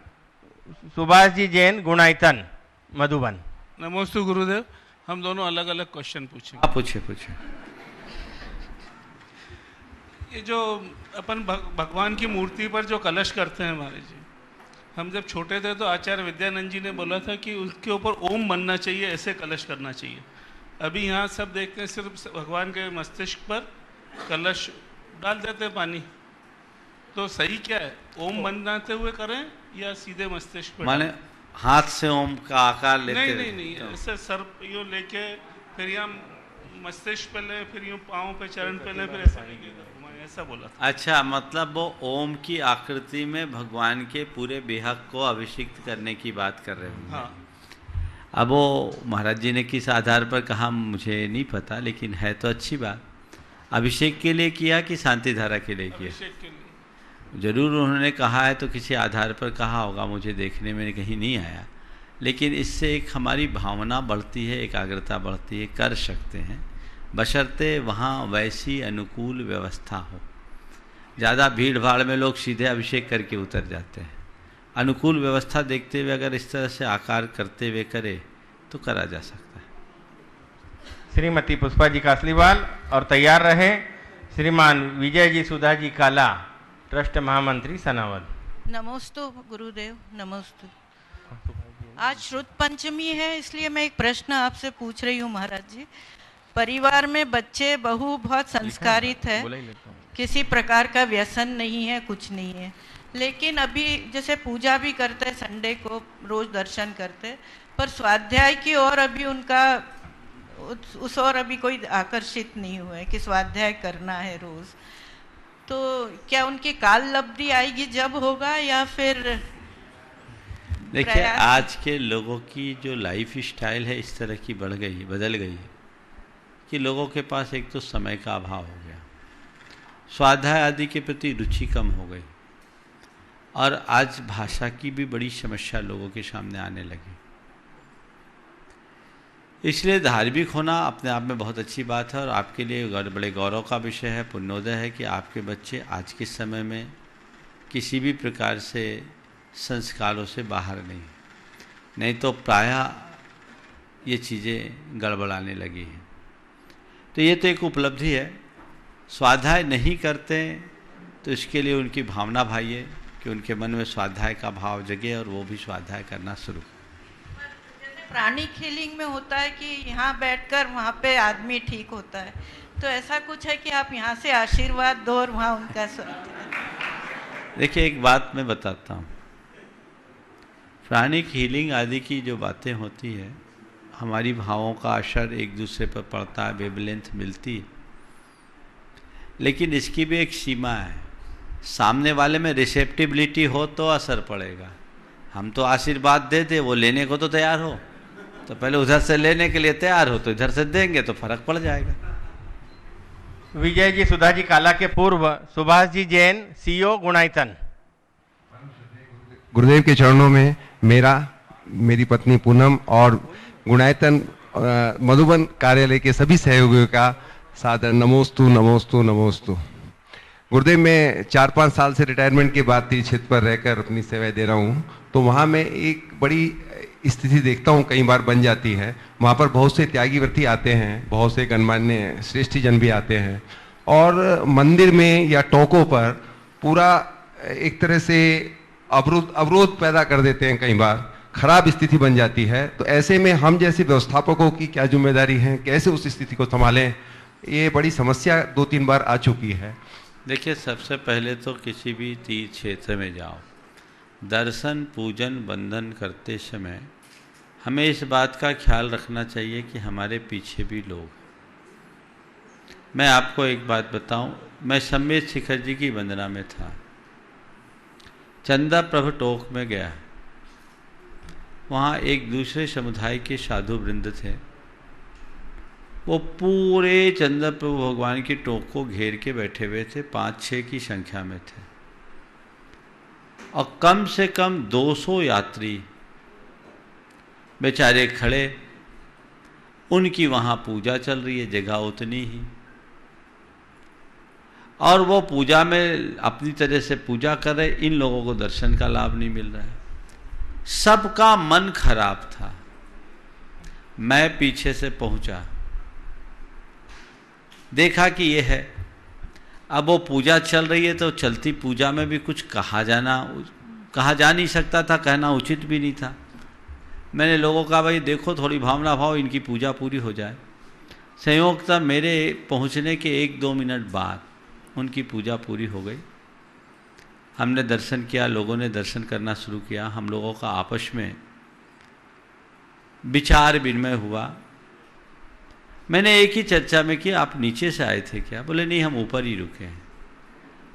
Speaker 2: सुभाष जी जैन गुणायतन मधुबन।
Speaker 6: नमोस्तु गुरुदेव। हम दोनों अलग अलग क्वेश्चन पूछेंगे।
Speaker 4: आप पूछे।
Speaker 6: ये जो अपन भगवान की मूर्ति पर जो कलश करते हैं महाराज जी, हम जब छोटे थे तो आचार्य विद्यानंद जी ने बोला था कि उसके ऊपर ओम बनना चाहिए, ऐसे कलश करना चाहिए। अभी यहाँ सब देखते हैं सिर्फ भगवान के मस्तिष्क पर कलश डाल देते हैं पानी, तो सही क्या है? ओम बनाते हुए करें या सीधे मस्तिष्क पर?
Speaker 4: माने हाथ से ओम का आकार लेते?
Speaker 6: नहीं, ऐसे सर यूँ लेके फिर यहाँ मस्तिष्क पे ले, फिर यूँ पाँव पे, चरण पे ले, फिर ऐसा नहीं किया, ऐसा बोला था।
Speaker 4: अच्छा, मतलब वो ओम की आकृति में भगवान के पूरे बेहक को अभिषिक्त करने की बात कर रहे हैं।
Speaker 6: हाँ।
Speaker 4: अब वो महाराज जी ने किस आधार पर कहा मुझे नहीं पता, लेकिन है तो अच्छी बात। अभिषेक के लिए किया कि शांति धारा के लिए किया?
Speaker 6: अभिषेक के लिए।
Speaker 4: जरूर उन्होंने कहा है तो किसी आधार पर कहा होगा, मुझे देखने में कहीं नहीं आया, लेकिन इससे एक हमारी भावना बढ़ती है, एकाग्रता बढ़ती है, कर सकते हैं, बशर्ते वहाँ वैसी अनुकूल व्यवस्था हो। ज़्यादा भीड़ भाड़ में लोग सीधे अभिषेक करके उतर जाते हैं। अनुकूल व्यवस्था देखते हुए अगर इस तरह से आकार करते हुए करे तो करा जा सकता है।
Speaker 2: श्रीमती पुष्पा जी कासलीवाल, और तैयार रहे श्रीमान विजय जी सुधा जी काला, ट्रस्ट महामंत्री सनावद।
Speaker 7: नमोस्तु गुरुदेव, नमोस्तु। आज श्रुत पंचमी है, इसलिए मैं एक प्रश्न आपसे पूछ रही हूँ महाराज जी। परिवार में बच्चे बहू बहुत संस्कारित है, किसी प्रकार का व्यसन नहीं है, कुछ नहीं है, लेकिन अभी जैसे पूजा भी करते हैं, संडे को रोज दर्शन करते, पर स्वाध्याय की ओर अभी उनका उस ओर अभी कोई आकर्षित नहीं हुआ है कि स्वाध्याय करना है रोज। तो क्या उनकी काल लब्धि आएगी जब होगा, या फिर?
Speaker 4: देखिए, आज के लोगों की जो लाइफ स्टाइल है इस तरह की बदल गई है कि लोगों के पास एक तो समय का अभाव हो गया, स्वाध्याय आदि के प्रति रुचि कम हो गई, और आज भाषा की भी बड़ी समस्या लोगों के सामने आने लगी। इसलिए धार्मिक होना अपने आप में बहुत अच्छी बात है, और आपके लिए बड़े गौरव का विषय है, पुण्योदय है कि आपके बच्चे आज के समय में किसी भी प्रकार से संस्कारों से बाहर नहीं तो प्रायः ये चीज़ें गड़बड़ाने लगी हैं। तो ये तो एक उपलब्धि है। स्वाध्याय नहीं करते तो इसके लिए उनकी भावना भाइये कि उनके मन में स्वाध्याय का भाव जगे और वो भी स्वाध्याय करना शुरू करें।
Speaker 7: प्राणिक हीलिंग में होता है कि यहाँ बैठकर वहाँ पे आदमी ठीक होता है, तो ऐसा कुछ है कि आप यहाँ से आशीर्वाद दो और वहाँ उनका
Speaker 4: देखिए, एक बात मैं बताता हूँ। प्राणिक हीलिंग आदि की जो बातें होती है, हमारी भावों का असर एक दूसरे पर पड़ता है, वेवलेंथ मिलती है, लेकिन इसकी भी एक सीमा है। सामने वाले में रिसेप्टिबिलिटी हो तो असर पड़ेगा। हम तो आशीर्वाद दे दे, वो लेने को तो तैयार हो, तो पहले उधर से लेने के लिए तैयार हो तो इधर से देंगे तो फर्क पड़ जाएगा।
Speaker 2: विजय जी सुधा जी काला के पूर्व सुभाष जी जैन, सीईओ गुणायतन।
Speaker 24: गुरुदेव के चरणों में मेरी पत्नी पूनम और गुणायतन
Speaker 8: मधुबन कार्यालय के सभी सहयोगियों का सादर नमोस्तु नमोस्तु नमोस्तु। गुरुदेव, मैं 4-5 साल से रिटायरमेंट के बाद तीर्थ क्षेत्र पर रहकर अपनी सेवाएं दे रहा हूँ, तो वहाँ मैं एक बड़ी स्थिति देखता हूँ, कई बार बन जाती है। वहाँ पर बहुत से त्यागी व्रती आते हैं, बहुत से गणमान्य श्रेष्ठी जन भी आते हैं, और मंदिर में या टोकों पर पूरा एक तरह से अवरोध पैदा कर देते हैं, कई बार खराब स्थिति बन जाती है। तो ऐसे में हम जैसे व्यवस्थापकों की क्या जिम्मेदारी है, कैसे उस स्थिति को संभालें? ये बड़ी समस्या 2-3 बार आ चुकी है।
Speaker 4: देखिए, सबसे पहले तो किसी भी तीर्थ क्षेत्र में जाओ, दर्शन पूजन बंधन करते समय हमें इस बात का ख्याल रखना चाहिए कि हमारे पीछे भी लोग। मैं आपको एक बात बताऊं, मैं सम्मेत शिखर जी की वंदना में था, चंदा प्रभु टोक में गया, वहाँ एक दूसरे समुदाय के साधु वृंद थे, वो पूरे चंदा प्रभु भगवान की टोक को घेर के बैठे हुए थे, 5-6 की संख्या में थे, और कम से कम 200 यात्री बेचारे खड़े, उनकी वहाँ पूजा चल रही है, जगह उतनी ही, और वो पूजा में अपनी तरह से पूजा कर रहे, इन लोगों को दर्शन का लाभ नहीं मिल रहा है। सबका मन खराब था। मैं पीछे से पहुंचा, देखा कि ये है, अब वो पूजा चल रही है तो चलती पूजा में भी कुछ कहा जा नहीं सकता था, कहना उचित भी नहीं था। मैंने लोगों का भाई देखो थोड़ी भावना भाव, इनकी पूजा पूरी हो जाए। संयोगतः मेरे पहुंचने के 1-2 मिनट बाद उनकी पूजा पूरी हो गई। हमने दर्शन किया, लोगों ने दर्शन करना शुरू किया, हम लोगों का आपस में विचार विनिमय हुआ। मैंने एक ही चर्चा में कि आप नीचे से आए थे क्या? बोले नहीं, हम ऊपर ही रुके हैं।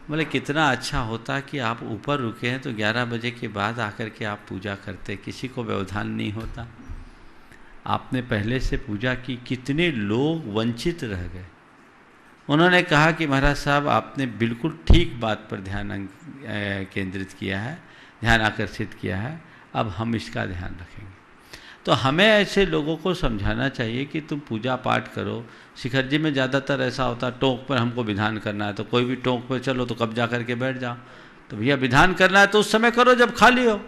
Speaker 4: बोले कितना अच्छा होता कि आप ऊपर रुके हैं तो 11 बजे के बाद आकर के आप पूजा करते, किसी को व्यवधान नहीं होता। आपने पहले से पूजा की, कितने लोग वंचित रह गए। उन्होंने कहा कि महाराज साहब, आपने बिल्कुल ठीक बात पर ध्यान केंद्रित किया है, ध्यान आकर्षित किया है, अब हम इसका ध्यान रखेंगे। तो हमें ऐसे लोगों को समझाना चाहिए कि तुम पूजा पाठ करो। शिखर जी में ज़्यादातर ऐसा होता, टोंक पर हमको विधान करना है, तो कोई भी टोंक पर चलो तो कब्जा करके बैठ जाओ। तो भैया विधान करना है तो उस समय करो जब खाली हो।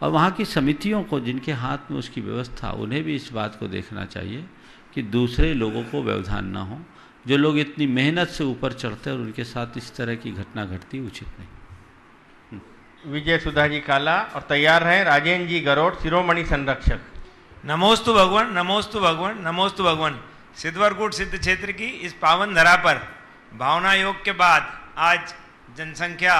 Speaker 4: और वहाँ की समितियों को, जिनके हाथ में उसकी व्यवस्था, उन्हें भी इस बात को देखना चाहिए कि दूसरे लोगों को व्यवधान ना हो। जो लोग इतनी मेहनत से ऊपर चढ़ते हैं और उनके साथ इस तरह की घटना घटती उचित नहीं।
Speaker 2: विजय सुधा जी काला, और तैयार हैं राजेंद्र जी गरोड़, शिरोमणि संरक्षक।
Speaker 9: नमोस्तु भगवान, नमोस्तु भगवान, नमोस्तु भगवान। सिद्धवरकूट सिद्ध क्षेत्र की इस पावन धरा पर भावना योग के बाद आज जनसंख्या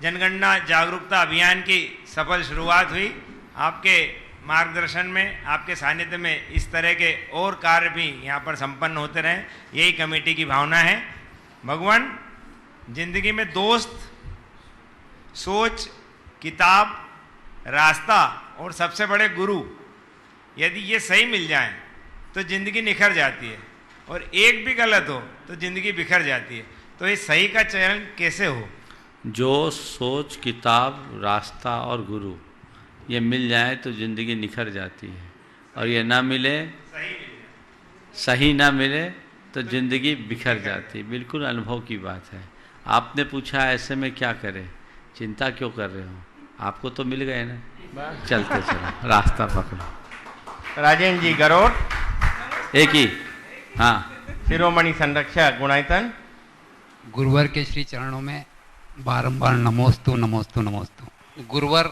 Speaker 9: जनगणना जागरूकता अभियान की सफल शुरुआत हुई। आपके मार्गदर्शन में, आपके सानिध्य में इस तरह के और कार्य भी यहाँ पर संपन्न होते रहें, यही कमेटी की भावना है। भगवान, जिंदगी में दोस्त, सोच, किताब, रास्ता और सबसे बड़े गुरु, यदि ये सही मिल जाएं तो ज़िंदगी निखर जाती है, और एक भी गलत हो तो ज़िंदगी बिखर जाती है। तो इस सही का चयन कैसे हो?
Speaker 4: जो सोच, किताब, रास्ता और गुरु ये मिल जाए तो ज़िंदगी निखर जाती है, और ये ना मिले, सही ना मिले तो ज़िंदगी बिखर जाती है। बिल्कुल अनुभव की बात है। आपने पूछा ऐसे में क्या करें, चिंता क्यों कर रहे हो? आपको तो मिल गए ना, चलते चलो, रास्ता पकड़ो।
Speaker 2: राजेंद्र जी गरोड़,
Speaker 4: एक ही, हाँ,
Speaker 2: शिरोमणि संरक्षक गुणायतन।
Speaker 10: गुरुवर के श्री चरणों में बारंबार नमोस्तु नमोस्तु नमोस्तु। गुरुवर,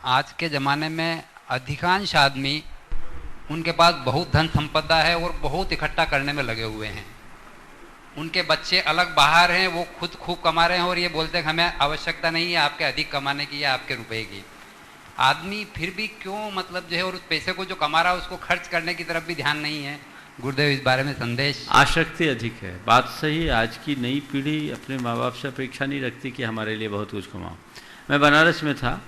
Speaker 10: आज के ज़माने में अधिकांश आदमी, उनके पास बहुत धन संपदा है और बहुत इकट्ठा करने में लगे हुए हैं। उनके बच्चे अलग बाहर हैं, वो खुद खूब कमा रहे हैं और ये बोलते हैं हमें आवश्यकता नहीं है आपके अधिक कमाने की या आपके रुपए की। आदमी फिर भी क्यों मतलब जो है, और उस पैसे को जो कमा रहा है उसको खर्च करने की तरफ भी ध्यान नहीं है। गुरुदेव, इस बारे में संदेश।
Speaker 4: आसक्ति अधिक है, बात सही। आज की नई पीढ़ी अपने माँ बाप से अपेक्षा नहीं रखती कि हमारे लिए बहुत कुछ कमाओ। मैं बनारस में था,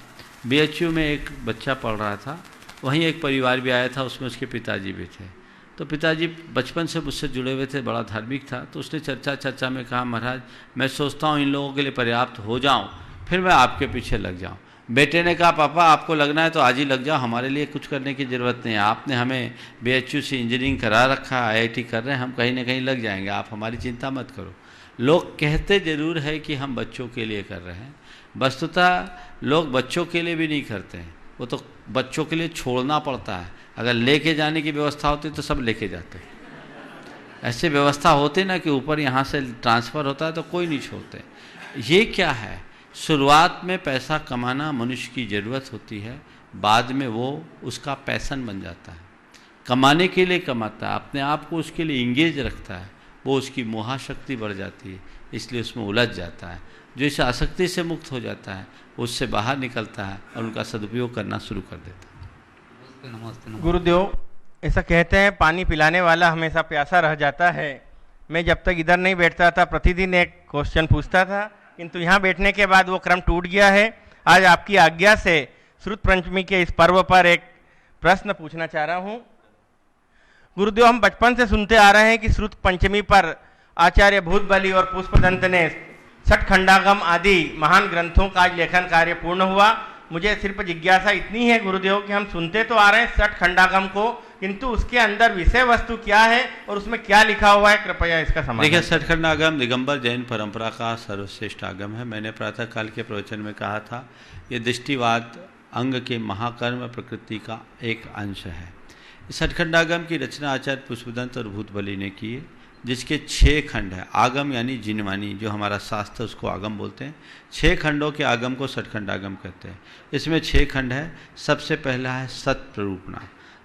Speaker 4: BHU में एक बच्चा पढ़ रहा था, वहीं एक परिवार भी आया था, उसमें उसके पिताजी भी थे। तो पिताजी बचपन से मुझसे जुड़े हुए थे, बड़ा धार्मिक था। तो उसने चर्चा में कहा, महाराज मैं सोचता हूँ इन लोगों के लिए पर्याप्त हो जाऊँ, फिर मैं आपके पीछे लग जाऊँ। बेटे ने कहा पापा आपको लगना है तो आज ही लग जाओ, हमारे लिए कुछ करने की ज़रूरत नहीं है, आपने हमें BHU से इंजीनियरिंग करा रखा, IIT कर रहे हैं, हम कहीं ना कहीं लग जाएंगे, आप हमारी चिंता मत करो। लोग कहते ज़रूर है कि हम बच्चों के लिए कर रहे हैं, वस्तुतः लोग बच्चों के लिए भी नहीं करते हैं, वो तो बच्चों के लिए छोड़ना पड़ता है। अगर लेके जाने की व्यवस्था होती तो सब लेके जाते, ऐसे व्यवस्था होती ना कि ऊपर यहाँ से ट्रांसफ़र होता है तो कोई नहीं छोड़ते। ये क्या है, शुरुआत में पैसा कमाना मनुष्य की ज़रूरत होती है, बाद में वो उसका पैशन बन जाता है, कमाने के लिए कमाता है, अपने आप को उसके लिए इंगेज रखता है, वो उसकी मोहाशक्ति बढ़ जाती है, इसलिए उसमें उलझ जाता है। जो इस आसक्ति से मुक्त हो जाता है उससे बाहर निकलता है और उनका सदुपयोग करना शुरू कर देता है।
Speaker 2: गुरुदेव ऐसा कहते हैं, पानी पिलाने वाला हमेशा प्यासा रह जाता है। मैं जब तक इधर नहीं बैठता था प्रतिदिन एक क्वेश्चन पूछता था, किंतु यहाँ बैठने के बाद वो क्रम टूट गया है। आज आपकी आज्ञा से श्रुत पंचमी के इस पर्व पर एक प्रश्न पूछना चाह रहा हूँ। गुरुदेव, हम बचपन से सुनते आ रहे हैं कि श्रुत पंचमी पर आचार्य भूतबली और पुष्पदंत ने छठ खंडागम आदि महान ग्रंथों का आज लेखन कार्य पूर्ण हुआ। मुझे सिर्फ जिज्ञासा इतनी है गुरुदेव कि हम सुनते तो आ रहे हैं छठ खंडागम को, किंतु उसके अंदर विषय वस्तु क्या है और उसमें क्या लिखा हुआ है, कृपया इसका समाधान।
Speaker 4: देखिए, छठ खंडागम दिगंबर जैन परंपरा का सर्वश्रेष्ठ आगम है। मैंने प्रातःकाल के प्रवचन में कहा था, ये दृष्टिवाद अंग के महाकर्म प्रकृति का एक अंश है। छठ खंडागम की रचना आचार्य पुष्पदंत और भूतबली ने की है, जिसके 6 खंड है। आगम यानी जिनवानी, जो हमारा शास्त्र उसको आगम बोलते हैं। 6 खंडों के आगम को छठ खंडागम कहते हैं। इसमें 6 खंड है। सबसे पहला है सत प्ररूपणा,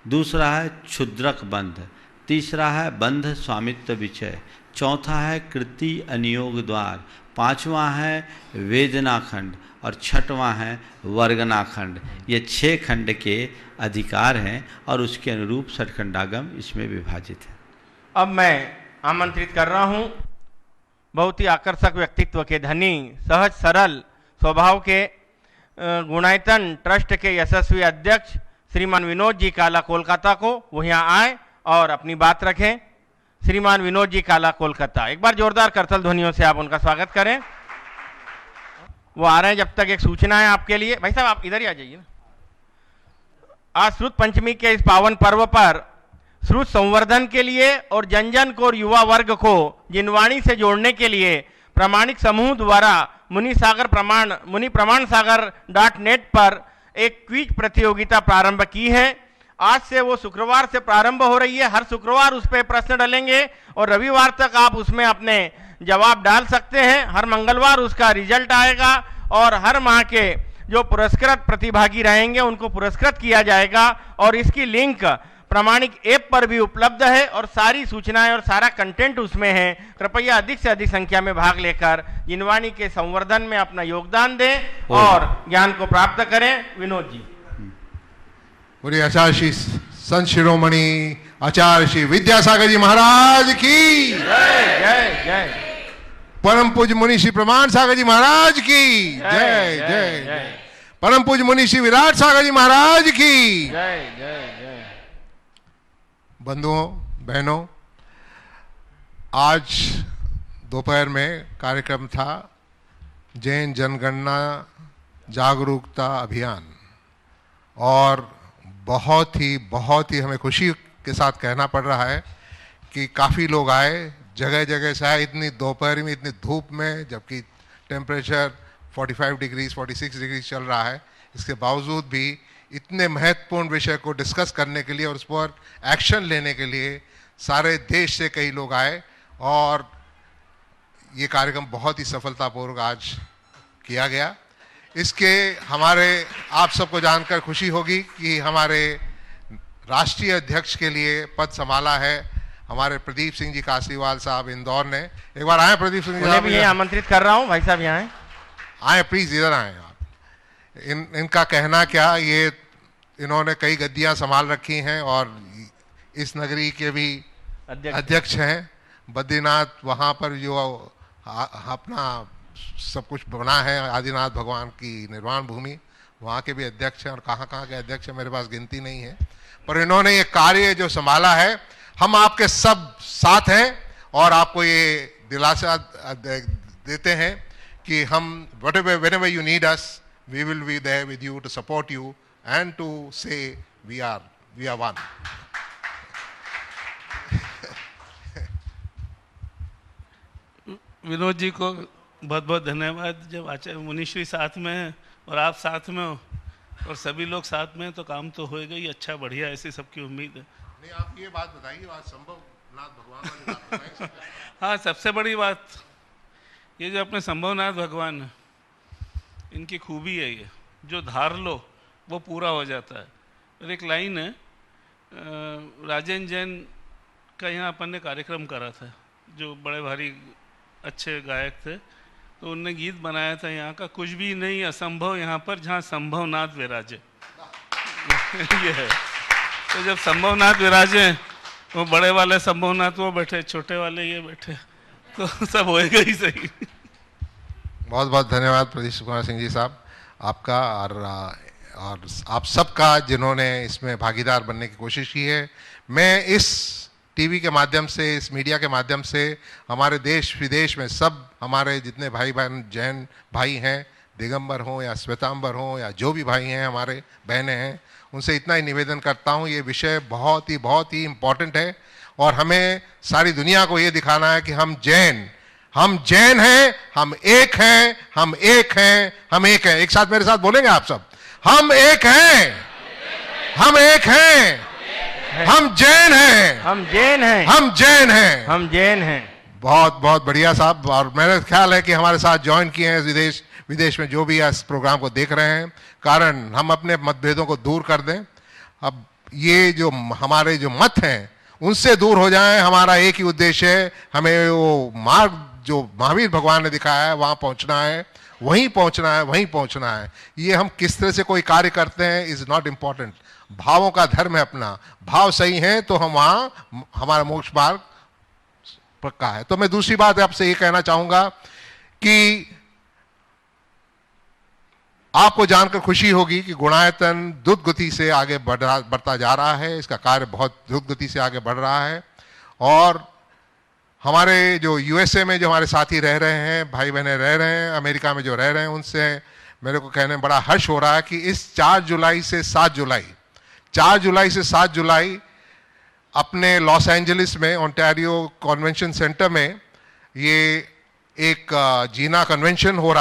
Speaker 4: दूसरा है क्षुद्रक बंध, तीसरा है बंध स्वामित्व विचय, चौथा है कृति अनियोग द्वार, पांचवा है वेदना खंड और छठवां है वर्गना खंड। ये 6 खंड के अधिकार हैं और उसके अनुरूप छठ खंडागम इसमें विभाजित है।
Speaker 2: अब मैं आमंत्रित कर रहा हूं बहुत ही आकर्षक व्यक्तित्व के धनी, सहज सरल स्वभाव के गुणायतन ट्रस्ट के यशस्वी अध्यक्ष श्रीमान विनोद जी काला कोलकाता को, वो यहाँ आए और अपनी बात रखें। श्रीमान विनोद जी काला कोलकाता, एक बार जोरदार करतल ध्वनियों से आप उनका स्वागत करें। वो आ रहे हैं, जब तक एक सूचना है आपके लिए। भाई साहब आप इधर ही आ जाइए ना। आज श्रुत पंचमी के इस पावन पर्व पर श्रुत संवर्धन के लिए और जन जन को और युवा वर्ग को जिनवाणी से जोड़ने के लिए प्रामाणिक समूह द्वारा मुनि प्रमाण सागर .net पर एक क्विज प्रतियोगिता प्रारंभ की है। आज से वो शुक्रवार से प्रारंभ हो रही है। हर शुक्रवार उस पर प्रश्न डालेंगे और रविवार तक आप उसमें अपने जवाब डाल सकते हैं। हर मंगलवार उसका रिजल्ट आएगा और हर माह के जो पुरस्कृत प्रतिभागी रहेंगे उनको पुरस्कृत किया जाएगा और इसकी लिंक प्रामाणिक ऐप पर भी उपलब्ध है और सारी सूचनाएं और सारा कंटेंट उसमें है। कृपया अधिक से अधिक संख्या में भाग लेकर जिनवाणी के संवर्धन में अपना योगदान दें और ज्ञान को प्राप्त करें। विनोद जी।
Speaker 3: पूरी आचार्य श्री संत शिरोमणि आचार्य श्री विद्यासागर जी महाराज की
Speaker 2: जय जय जय।
Speaker 3: परम पूज्य मुनि श्री प्रमाण सागर जी महाराज की जय जय जय। परम पूज्य मुनि श्री विराट सागर जी महाराज की
Speaker 2: जय जय जय।
Speaker 3: बंधुओं बहनों, आज दोपहर में कार्यक्रम था जैन जनगणना जागरूकता अभियान और बहुत ही हमें खुशी के साथ कहना पड़ रहा है कि काफ़ी लोग आए। जगह जगह से आए, इतनी दोपहर में इतनी धूप में, जबकि टेम्परेचर 45 डिग्री 46 डिग्री चल रहा है, इसके बावजूद भी इतने महत्वपूर्ण विषय को डिस्कस करने के लिए और उस पर एक्शन लेने के लिए सारे देश से कई लोग आए और ये कार्यक्रम बहुत ही सफलतापूर्वक आज किया गया। इसके हमारे आप सबको जानकर खुशी होगी कि हमारे राष्ट्रीय अध्यक्ष के लिए पद संभाला है हमारे प्रदीप सिंह जी कासीवाल साहब इंदौर ने। एक बार आए प्रदीप सिंह जी,
Speaker 2: उन्हें भी आमंत्रित कर रहा हूँ। भाई साहब यहाँ
Speaker 3: आए, प्लीज इधर आए आप। इनका कहना क्या, ये इन्होंने कई गद्दियां संभाल रखी हैं और इस नगरी के भी अध्यक्ष हैं। बद्रीनाथ वहाँ पर जो अपना सब कुछ बना है, आदिनाथ भगवान की निर्वाण भूमि, वहाँ के भी अध्यक्ष हैं और कहाँ के अध्यक्ष हैं मेरे पास गिनती नहीं है, पर इन्होंने ये कार्य जो संभाला है, हम आपके सब साथ हैं और आपको ये दिलासा देते हैं कि हम whenever you need us, we will be there with you to support you and to say we are one.
Speaker 6: Vinod ji को बहुत बहुत धन्यवाद। जब आचार्य मुनीश्वरी साथ में है और आप साथ में हो और सभी लोग साथ में हैं तो काम तो होएगा ही अच्छा, बढ़िया, ऐसी सबकी उम्मीद है।
Speaker 3: नहीं, आप ये बात बताइए, बात संभव नाथ भगवान वाली बात बताइए।
Speaker 6: हाँ, सबसे बड़ी बात ये जो अपने संभवनाथ भगवान है, इनकी खूबी है ये, जो धार लो वो पूरा हो जाता है। और एक लाइन है, राजेंद्र जैन का यहाँ अपन ने कार्यक्रम करा था, जो बड़े भारी अच्छे गायक थे, तो उनने गीत बनाया था यहाँ का, कुछ भी नहीं असंभव यहाँ पर जहाँ संभवनाथ विराजे। ये है, तो जब संभवनाथ विराजे, वो बड़े वाले संभवनाथ वो बैठे, छोटे वाले ये बैठे, तो सब होएगा ही सही।
Speaker 3: बहुत बहुत धन्यवाद प्रदीप कुमार सिंह जी साहब आपका, और आप सबका जिन्होंने इसमें भागीदार बनने की कोशिश की है। मैं इस टीवी के माध्यम से, इस मीडिया के माध्यम से हमारे देश विदेश में सब हमारे जितने भाई बहन जैन भाई हैं, दिगंबर हों या श्वेतांबर हों या जो भी भाई हैं हमारे बहनें हैं, उनसे इतना ही निवेदन करता हूं, ये विषय बहुत ही इम्पोर्टेंट है और हमें सारी दुनिया को ये दिखाना है कि हम जैन हैं, हम एक हैं, हम एक हैं, हम एक हैं। एक साथ मेरे साथ बोलेंगे आप सब, हम एक हैं, हम एक हैं, हम जैन हैं,
Speaker 2: हम जैन हैं,
Speaker 3: हम जैन हैं,
Speaker 2: हम जैन हैं।
Speaker 3: बहुत बहुत बढ़िया साहब। और मेरा ख्याल है कि हमारे साथ ज्वाइन किए हैं विदेश में जो भी इस प्रोग्राम को देख रहे हैं, कारण हम अपने मतभेदों को दूर कर दें। अब ये जो हमारे जो मत हैं उनसे दूर हो जाएं, हमारा एक ही उद्देश्य है, हमें वो मार्ग जो महावीर भगवान ने दिखाया है वहाँ पहुँचना है, वहीं पहुँचना है, वहीं पहुँचना है। ये हम किस तरह से कोई कार्य करते हैं इज़ नॉट इम्पॉर्टेंट, भावों का धर्म है अपना, भाव सही है तो हम वहाँ हमारा मोक्ष मार्ग पक्का है। तो मैं दूसरी बात आपसे ये कहना चाहूँगा कि आपको जानकर खुशी होगी कि गुणायतन द्रुत गति से आगे बढ़ता जा रहा है, इसका कार्य बहुत द्रुत गति से आगे बढ़ रहा है। और हमारे जो यूएसए में जो हमारे साथी रह रहे हैं, भाई बहनें रह रहे हैं, अमेरिका में जो रह रहे हैं, उनसे मेरे को कहने में बड़ा हर्ष हो रहा है कि इस 4 जुलाई से 7 जुलाई अपने लॉस एंजलिस में ओंटारियो कन्वेंशन सेंटर में ये एक जीना कन्वेंशन हो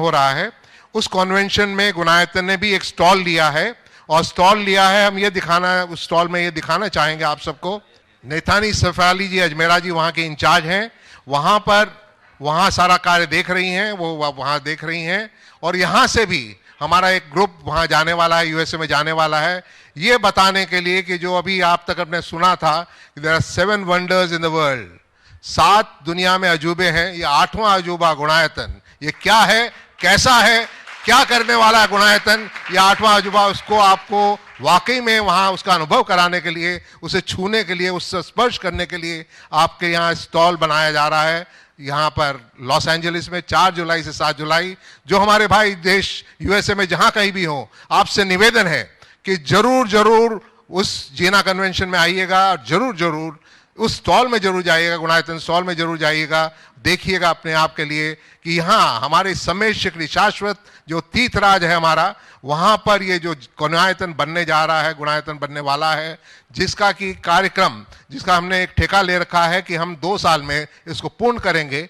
Speaker 3: रहा है। उस कन्वेंशन में गुणायतन ने भी एक स्टॉल लिया है, और स्टॉल लिया है, हम ये दिखाना, उस स्टॉल में ये दिखाना चाहेंगे आप सबको। नेथानी सफाली जी अजमेरा जी वहाँ के इंचार्ज हैं, वहाँ सारा कार्य देख रही हैं, वो वहाँ देख रही हैं। और यहाँ से भी हमारा एक ग्रुप वहाँ जाने वाला है, यूएसए में जाने वाला है, ये बताने के लिए कि जो अभी आप तक आपने सुना था कि there are 7 wonders in the world, 7 दुनिया में अजूबे हैं, ये 8वां अजूबा गुणायतन, ये क्या है, कैसा है, क्या करने वाला है गुणायतन, ये 8वां अजूबा, उसको आपको वाकई में वहाँ उसका अनुभव कराने के लिए, उसे छूने के लिए, उससे स्पर्श करने के लिए आपके यहाँ स्टॉल बनाया जा रहा है यहाँ पर लॉस एंजलिस में 4 जुलाई से 7 जुलाई। जो हमारे भाई देश यूएसए में जहाँ कहीं भी हो, आपसे निवेदन है कि जरूर उस जीना कन्वेंशन में आइएगा, और जरूर उस स्टॉल में जरूर जाइएगा, गुणायतन स्टॉल में जरूर जाइएगा, देखिएगा अपने आप के लिए कि यहाँ हमारे समय शिखरी शाश्वत जो तीर्थराज है हमारा, वहाँ पर ये जो गुणायतन बनने जा रहा है, गुणायतन बनने वाला है, जिसका कि कार्यक्रम, जिसका हमने एक ठेका ले रखा है कि हम 2 साल में इसको पूर्ण करेंगे।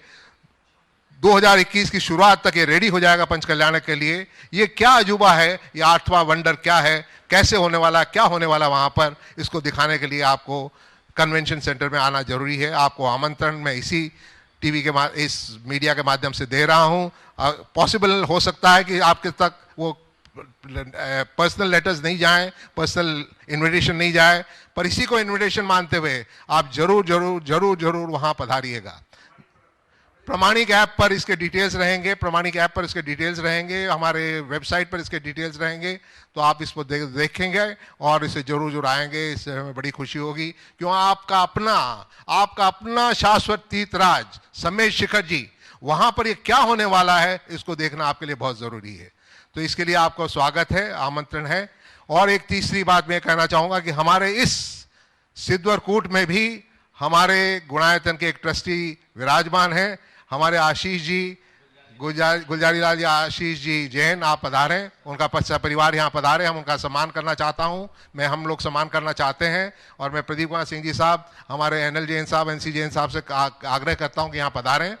Speaker 3: 2021 की शुरुआत तक ये रेडी हो जाएगा पंच कल्याण के लिए। ये क्या अजूबा है, ये 8वां वंडर क्या है, कैसे होने वाला, क्या होने वाला वहाँ पर, इसको दिखाने के लिए आपको कन्वेंशन सेंटर में आना जरूरी है। आपको आमंत्रण मैं इसी टीवी के इस मीडिया के माध्यम से दे रहा हूँ। पॉसिबल हो सकता है कि आपके तक वो पर्सनल लेटर्स नहीं जाएं, पर्सनल इनविटेशन नहीं जाए, पर इसी को इनविटेशन मानते हुए आप जरूर वहाँ पधारिएगा। प्रमाणिक ऐप पर इसके डिटेल्स रहेंगे, हमारे वेबसाइट पर इसके डिटेल्स रहेंगे, तो आप इसको देखेंगे और इसे जरूर आएंगे। इससे हमें बड़ी खुशी होगी, क्यों आपका अपना शाश्वत तीर्थराज समय शिखर जी, वहाँ पर ये क्या होने वाला है, इसको देखना आपके लिए बहुत ज़रूरी है। तो इसके लिए आपको स्वागत है, आमंत्रण है। और एक तीसरी बात मैं कहना चाहूँगा कि हमारे इस सिद्धवरकूट में भी हमारे गुणायतन के एक ट्रस्टी विराजमान हैं, हमारे आशीष जी गुलजारी लाल आशीष जी जैन आप पधारें, उनका परिवार यहाँ पधारे, हम उनका सम्मान करना चाहता हूँ, हम लोग सम्मान करना चाहते हैं। और मैं प्रदीप कुमार सिंह जी साहब, हमारे एनएल जैन साहब, एनसी जैन साहब से आग्रह करता हूँ कि यहाँ पधारें।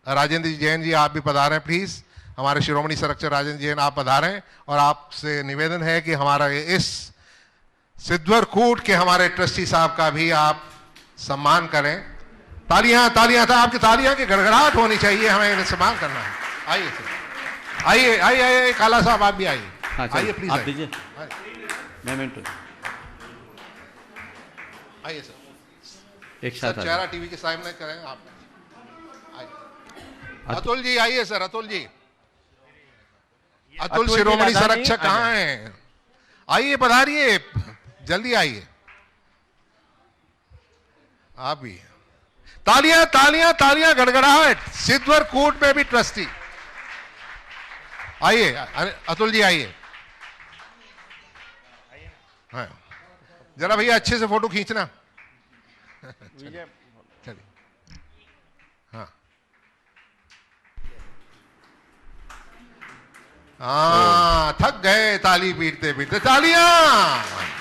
Speaker 3: राजेंद्र जैन जी आप भी पधारें प्लीज़, हमारे शिरोमणि संरक्षक राजेंद्र जैन आप पधारें। और आपसे निवेदन है कि हमारा इस सिद्धवर कूट के हमारे ट्रस्टी साहब का भी आप सम्मान करें। तालियां तालियां था, आपकी तालियां की गड़गड़ाहट होनी चाहिए, हमें सम्मान करना है। आइए सर, आइए आइए आइए, काला साहब आप भी आइए, आइए प्लीज,
Speaker 4: आप दीजिए मेमेंटो,
Speaker 3: आइए सर,
Speaker 4: एक साथ
Speaker 3: चेहरा टीवी के सामने करें आप। अतुल जी आइए सर, अतुल जी, अतुल शिरोमणि संरक्षक कहाँ हैं? आइए पधारिए, जल्दी आइए। आप भी तालियां तालियां तालियां गड़गड़ाहट, सिद्धवर कूट में भी ट्रस्टी। आइए अतुल जी आइए, हाँ जरा भैया अच्छे से फोटो खींचना। चलिए हाँ थक गए ताली पीटते पीटते, तालियां।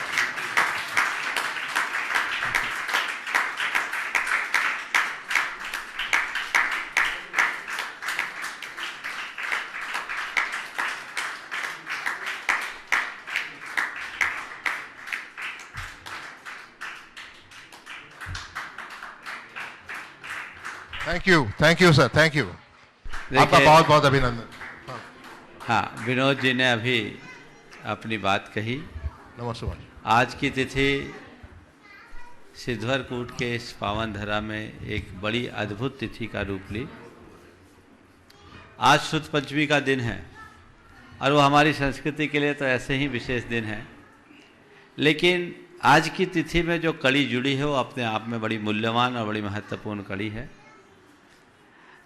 Speaker 3: Thank you sir, thank you, आपका बहुत बहुत अभिनंदन।
Speaker 4: हाँ, विनोद जी ने अभी अपनी बात कही।
Speaker 3: नमस्कार।
Speaker 4: आज की तिथि सिद्धवर कूट के इस पावन धरा में एक बड़ी अद्भुत तिथि का रूप ली। आज शुद्ध पंचमी का दिन है और वो हमारी संस्कृति के लिए तो ऐसे ही विशेष दिन है, लेकिन आज की तिथि में जो कड़ी जुड़ी है वो अपने आप में बड़ी मूल्यवान और बड़ी महत्वपूर्ण कड़ी है।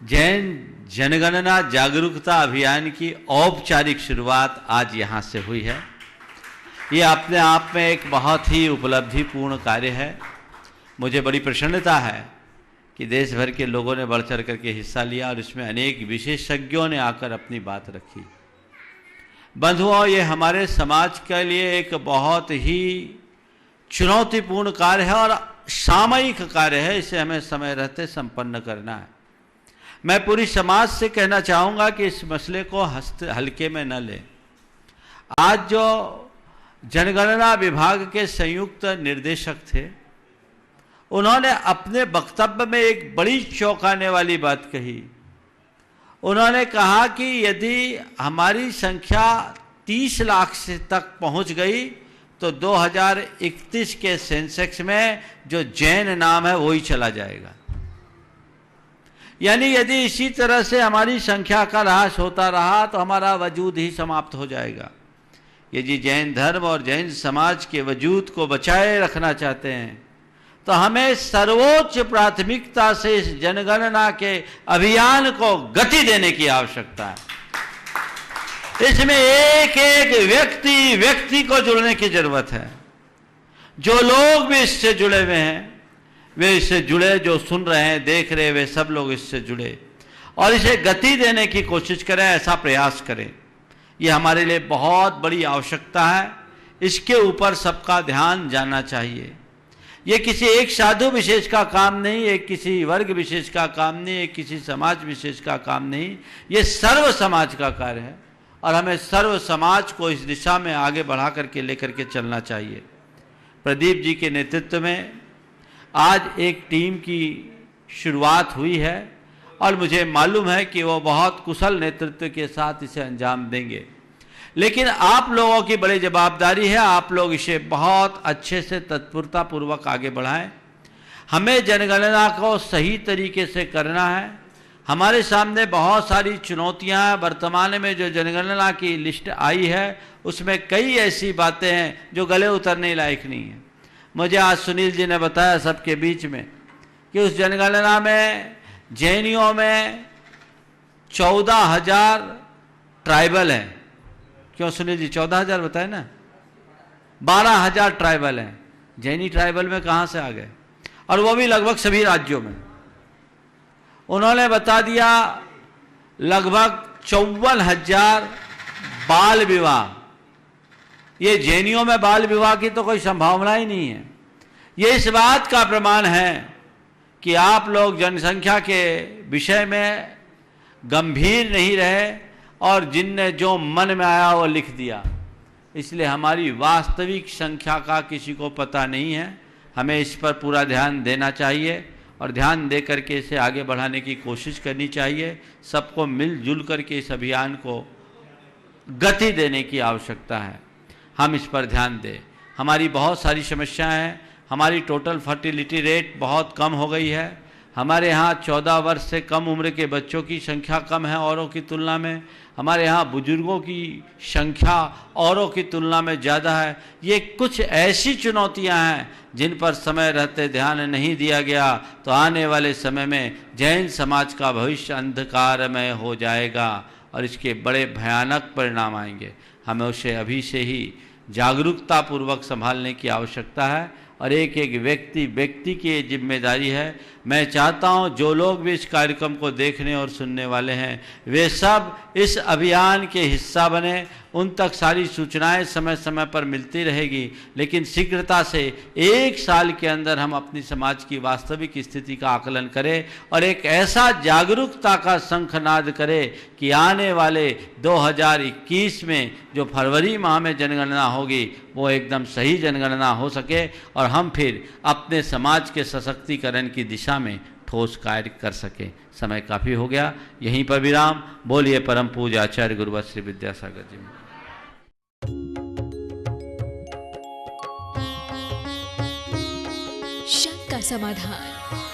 Speaker 4: जैन जनगणना जागरूकता अभियान की औपचारिक शुरुआत आज यहाँ से हुई है। ये अपने आप में एक बहुत ही उपलब्धिपूर्ण कार्य है। मुझे बड़ी प्रसन्नता है कि देश भर के लोगों ने बढ़ चढ़ करके हिस्सा लिया और इसमें अनेक विशेषज्ञों ने आकर अपनी बात रखी। बंधुओं, ये हमारे समाज के लिए एक बहुत ही चुनौतीपूर्ण कार्य है और सामयिक कार्य है। इसे हमें समय रहते संपन्न करना है। मैं पूरी समाज से कहना चाहूँगा कि इस मसले को हल्के में न लें। आज जो जनगणना विभाग के संयुक्त निर्देशक थे, उन्होंने अपने वक्तव्य में एक बड़ी चौंकाने वाली बात कही। उन्होंने कहा कि यदि हमारी संख्या 30 लाख से तक पहुंच गई तो 2031 के सेंसेक्स में जो जैन नाम है वही चला जाएगा। यानी यदि इसी तरह से हमारी संख्या का ह्रास होता रहा तो हमारा वजूद ही समाप्त हो जाएगा। यदि जैन धर्म और जैन समाज के वजूद को बचाए रखना चाहते हैं तो हमें सर्वोच्च प्राथमिकता से इस जनगणना के अभियान को गति देने की आवश्यकता है। इसमें एक एक व्यक्ति को जुड़ने की जरूरत है। जो लोग भी इससे जुड़े हुए हैं वे इससे जुड़े, जो सुन रहे हैं देख रहे हैं वे सब लोग इससे जुड़े और इसे गति देने की कोशिश करें, ऐसा प्रयास करें। ये हमारे लिए बहुत बड़ी आवश्यकता है। इसके ऊपर सबका ध्यान जाना चाहिए। ये किसी एक साधु विशेष का काम नहीं, एक किसी वर्ग विशेष का काम नहीं, एक किसी समाज विशेष का काम नहीं, ये सर्व समाज का कार्य है और हमें सर्व समाज को इस दिशा में आगे बढ़ा करके लेकर के चलना चाहिए। प्रदीप जी के नेतृत्व में आज एक टीम की शुरुआत हुई है और मुझे मालूम है कि वो बहुत कुशल नेतृत्व के साथ इसे अंजाम देंगे। लेकिन आप लोगों की बड़ी जवाबदारी है, आप लोग इसे बहुत अच्छे से तत्परता पूर्वक आगे बढ़ाएं। हमें जनगणना को सही तरीके से करना है। हमारे सामने बहुत सारी चुनौतियां हैं। वर्तमान में जो जनगणना की लिस्ट आई है उसमें कई ऐसी बातें हैं जो गले उतरने लायक नहीं है। मुझे आज सुनील जी ने बताया सबके बीच में कि उस जनगणना में जैनियों में 14,000 ट्राइबल हैं। क्यों सुनील जी 14,000 बताए ना? 12,000 ट्राइबल हैं। जैनी ट्राइबल में कहाँ से आ गए? और वो भी लगभग सभी राज्यों में। उन्होंने बता दिया लगभग 54,000 बाल विवाह। ये जैनियों में बाल विवाह की तो कोई संभावना ही नहीं है। ये इस बात का प्रमाण है कि आप लोग जनसंख्या के विषय में गंभीर नहीं रहे और जिनने जो मन में आया वो लिख दिया। इसलिए हमारी वास्तविक संख्या का किसी को पता नहीं है। हमें इस पर पूरा ध्यान देना चाहिए और ध्यान दे करके इसे आगे बढ़ाने की कोशिश करनी चाहिए। सबको मिलजुल करके इस अभियान को गति देने की आवश्यकता है। हम इस पर ध्यान दें। हमारी बहुत सारी समस्याएं हैं। हमारी टोटल फर्टिलिटी रेट बहुत कम हो गई है। हमारे यहाँ 14 वर्ष से कम उम्र के बच्चों की संख्या कम है औरों की तुलना में। हमारे यहाँ बुजुर्गों की संख्या औरों की तुलना में ज़्यादा है। ये कुछ ऐसी चुनौतियाँ हैं जिन पर समय रहते ध्यान नहीं दिया गया तो आने वाले समय में जैन समाज का भविष्य अंधकारमय हो जाएगा और इसके बड़े भयानक परिणाम आएंगे। हमें उसे अभी से ही जागरूकता पूर्वक संभालने की आवश्यकता है और एक एक व्यक्ति की ये जिम्मेदारी है। मैं चाहता हूँ जो लोग भी इस कार्यक्रम को देखने और सुनने वाले हैं वे सब इस अभियान के हिस्सा बने। उन तक सारी सूचनाएं समय समय पर मिलती रहेगी, लेकिन शीघ्रता से 1 साल के अंदर हम अपनी समाज की वास्तविक स्थिति का आकलन करें और एक ऐसा जागरूकता का शंखनाद करें कि आने वाले 2021 में जो फरवरी माह में जनगणना होगी वो एकदम सही जनगणना हो सके और हम फिर अपने समाज के सशक्तिकरण की दिशा में ठोस कार्य कर सके। समय काफ़ी हो गया, यहीं पर विराम। बोलिए परम पूज्य आचार्य गुरुवर श्री विद्यासागर जी।
Speaker 11: शंका समाधान।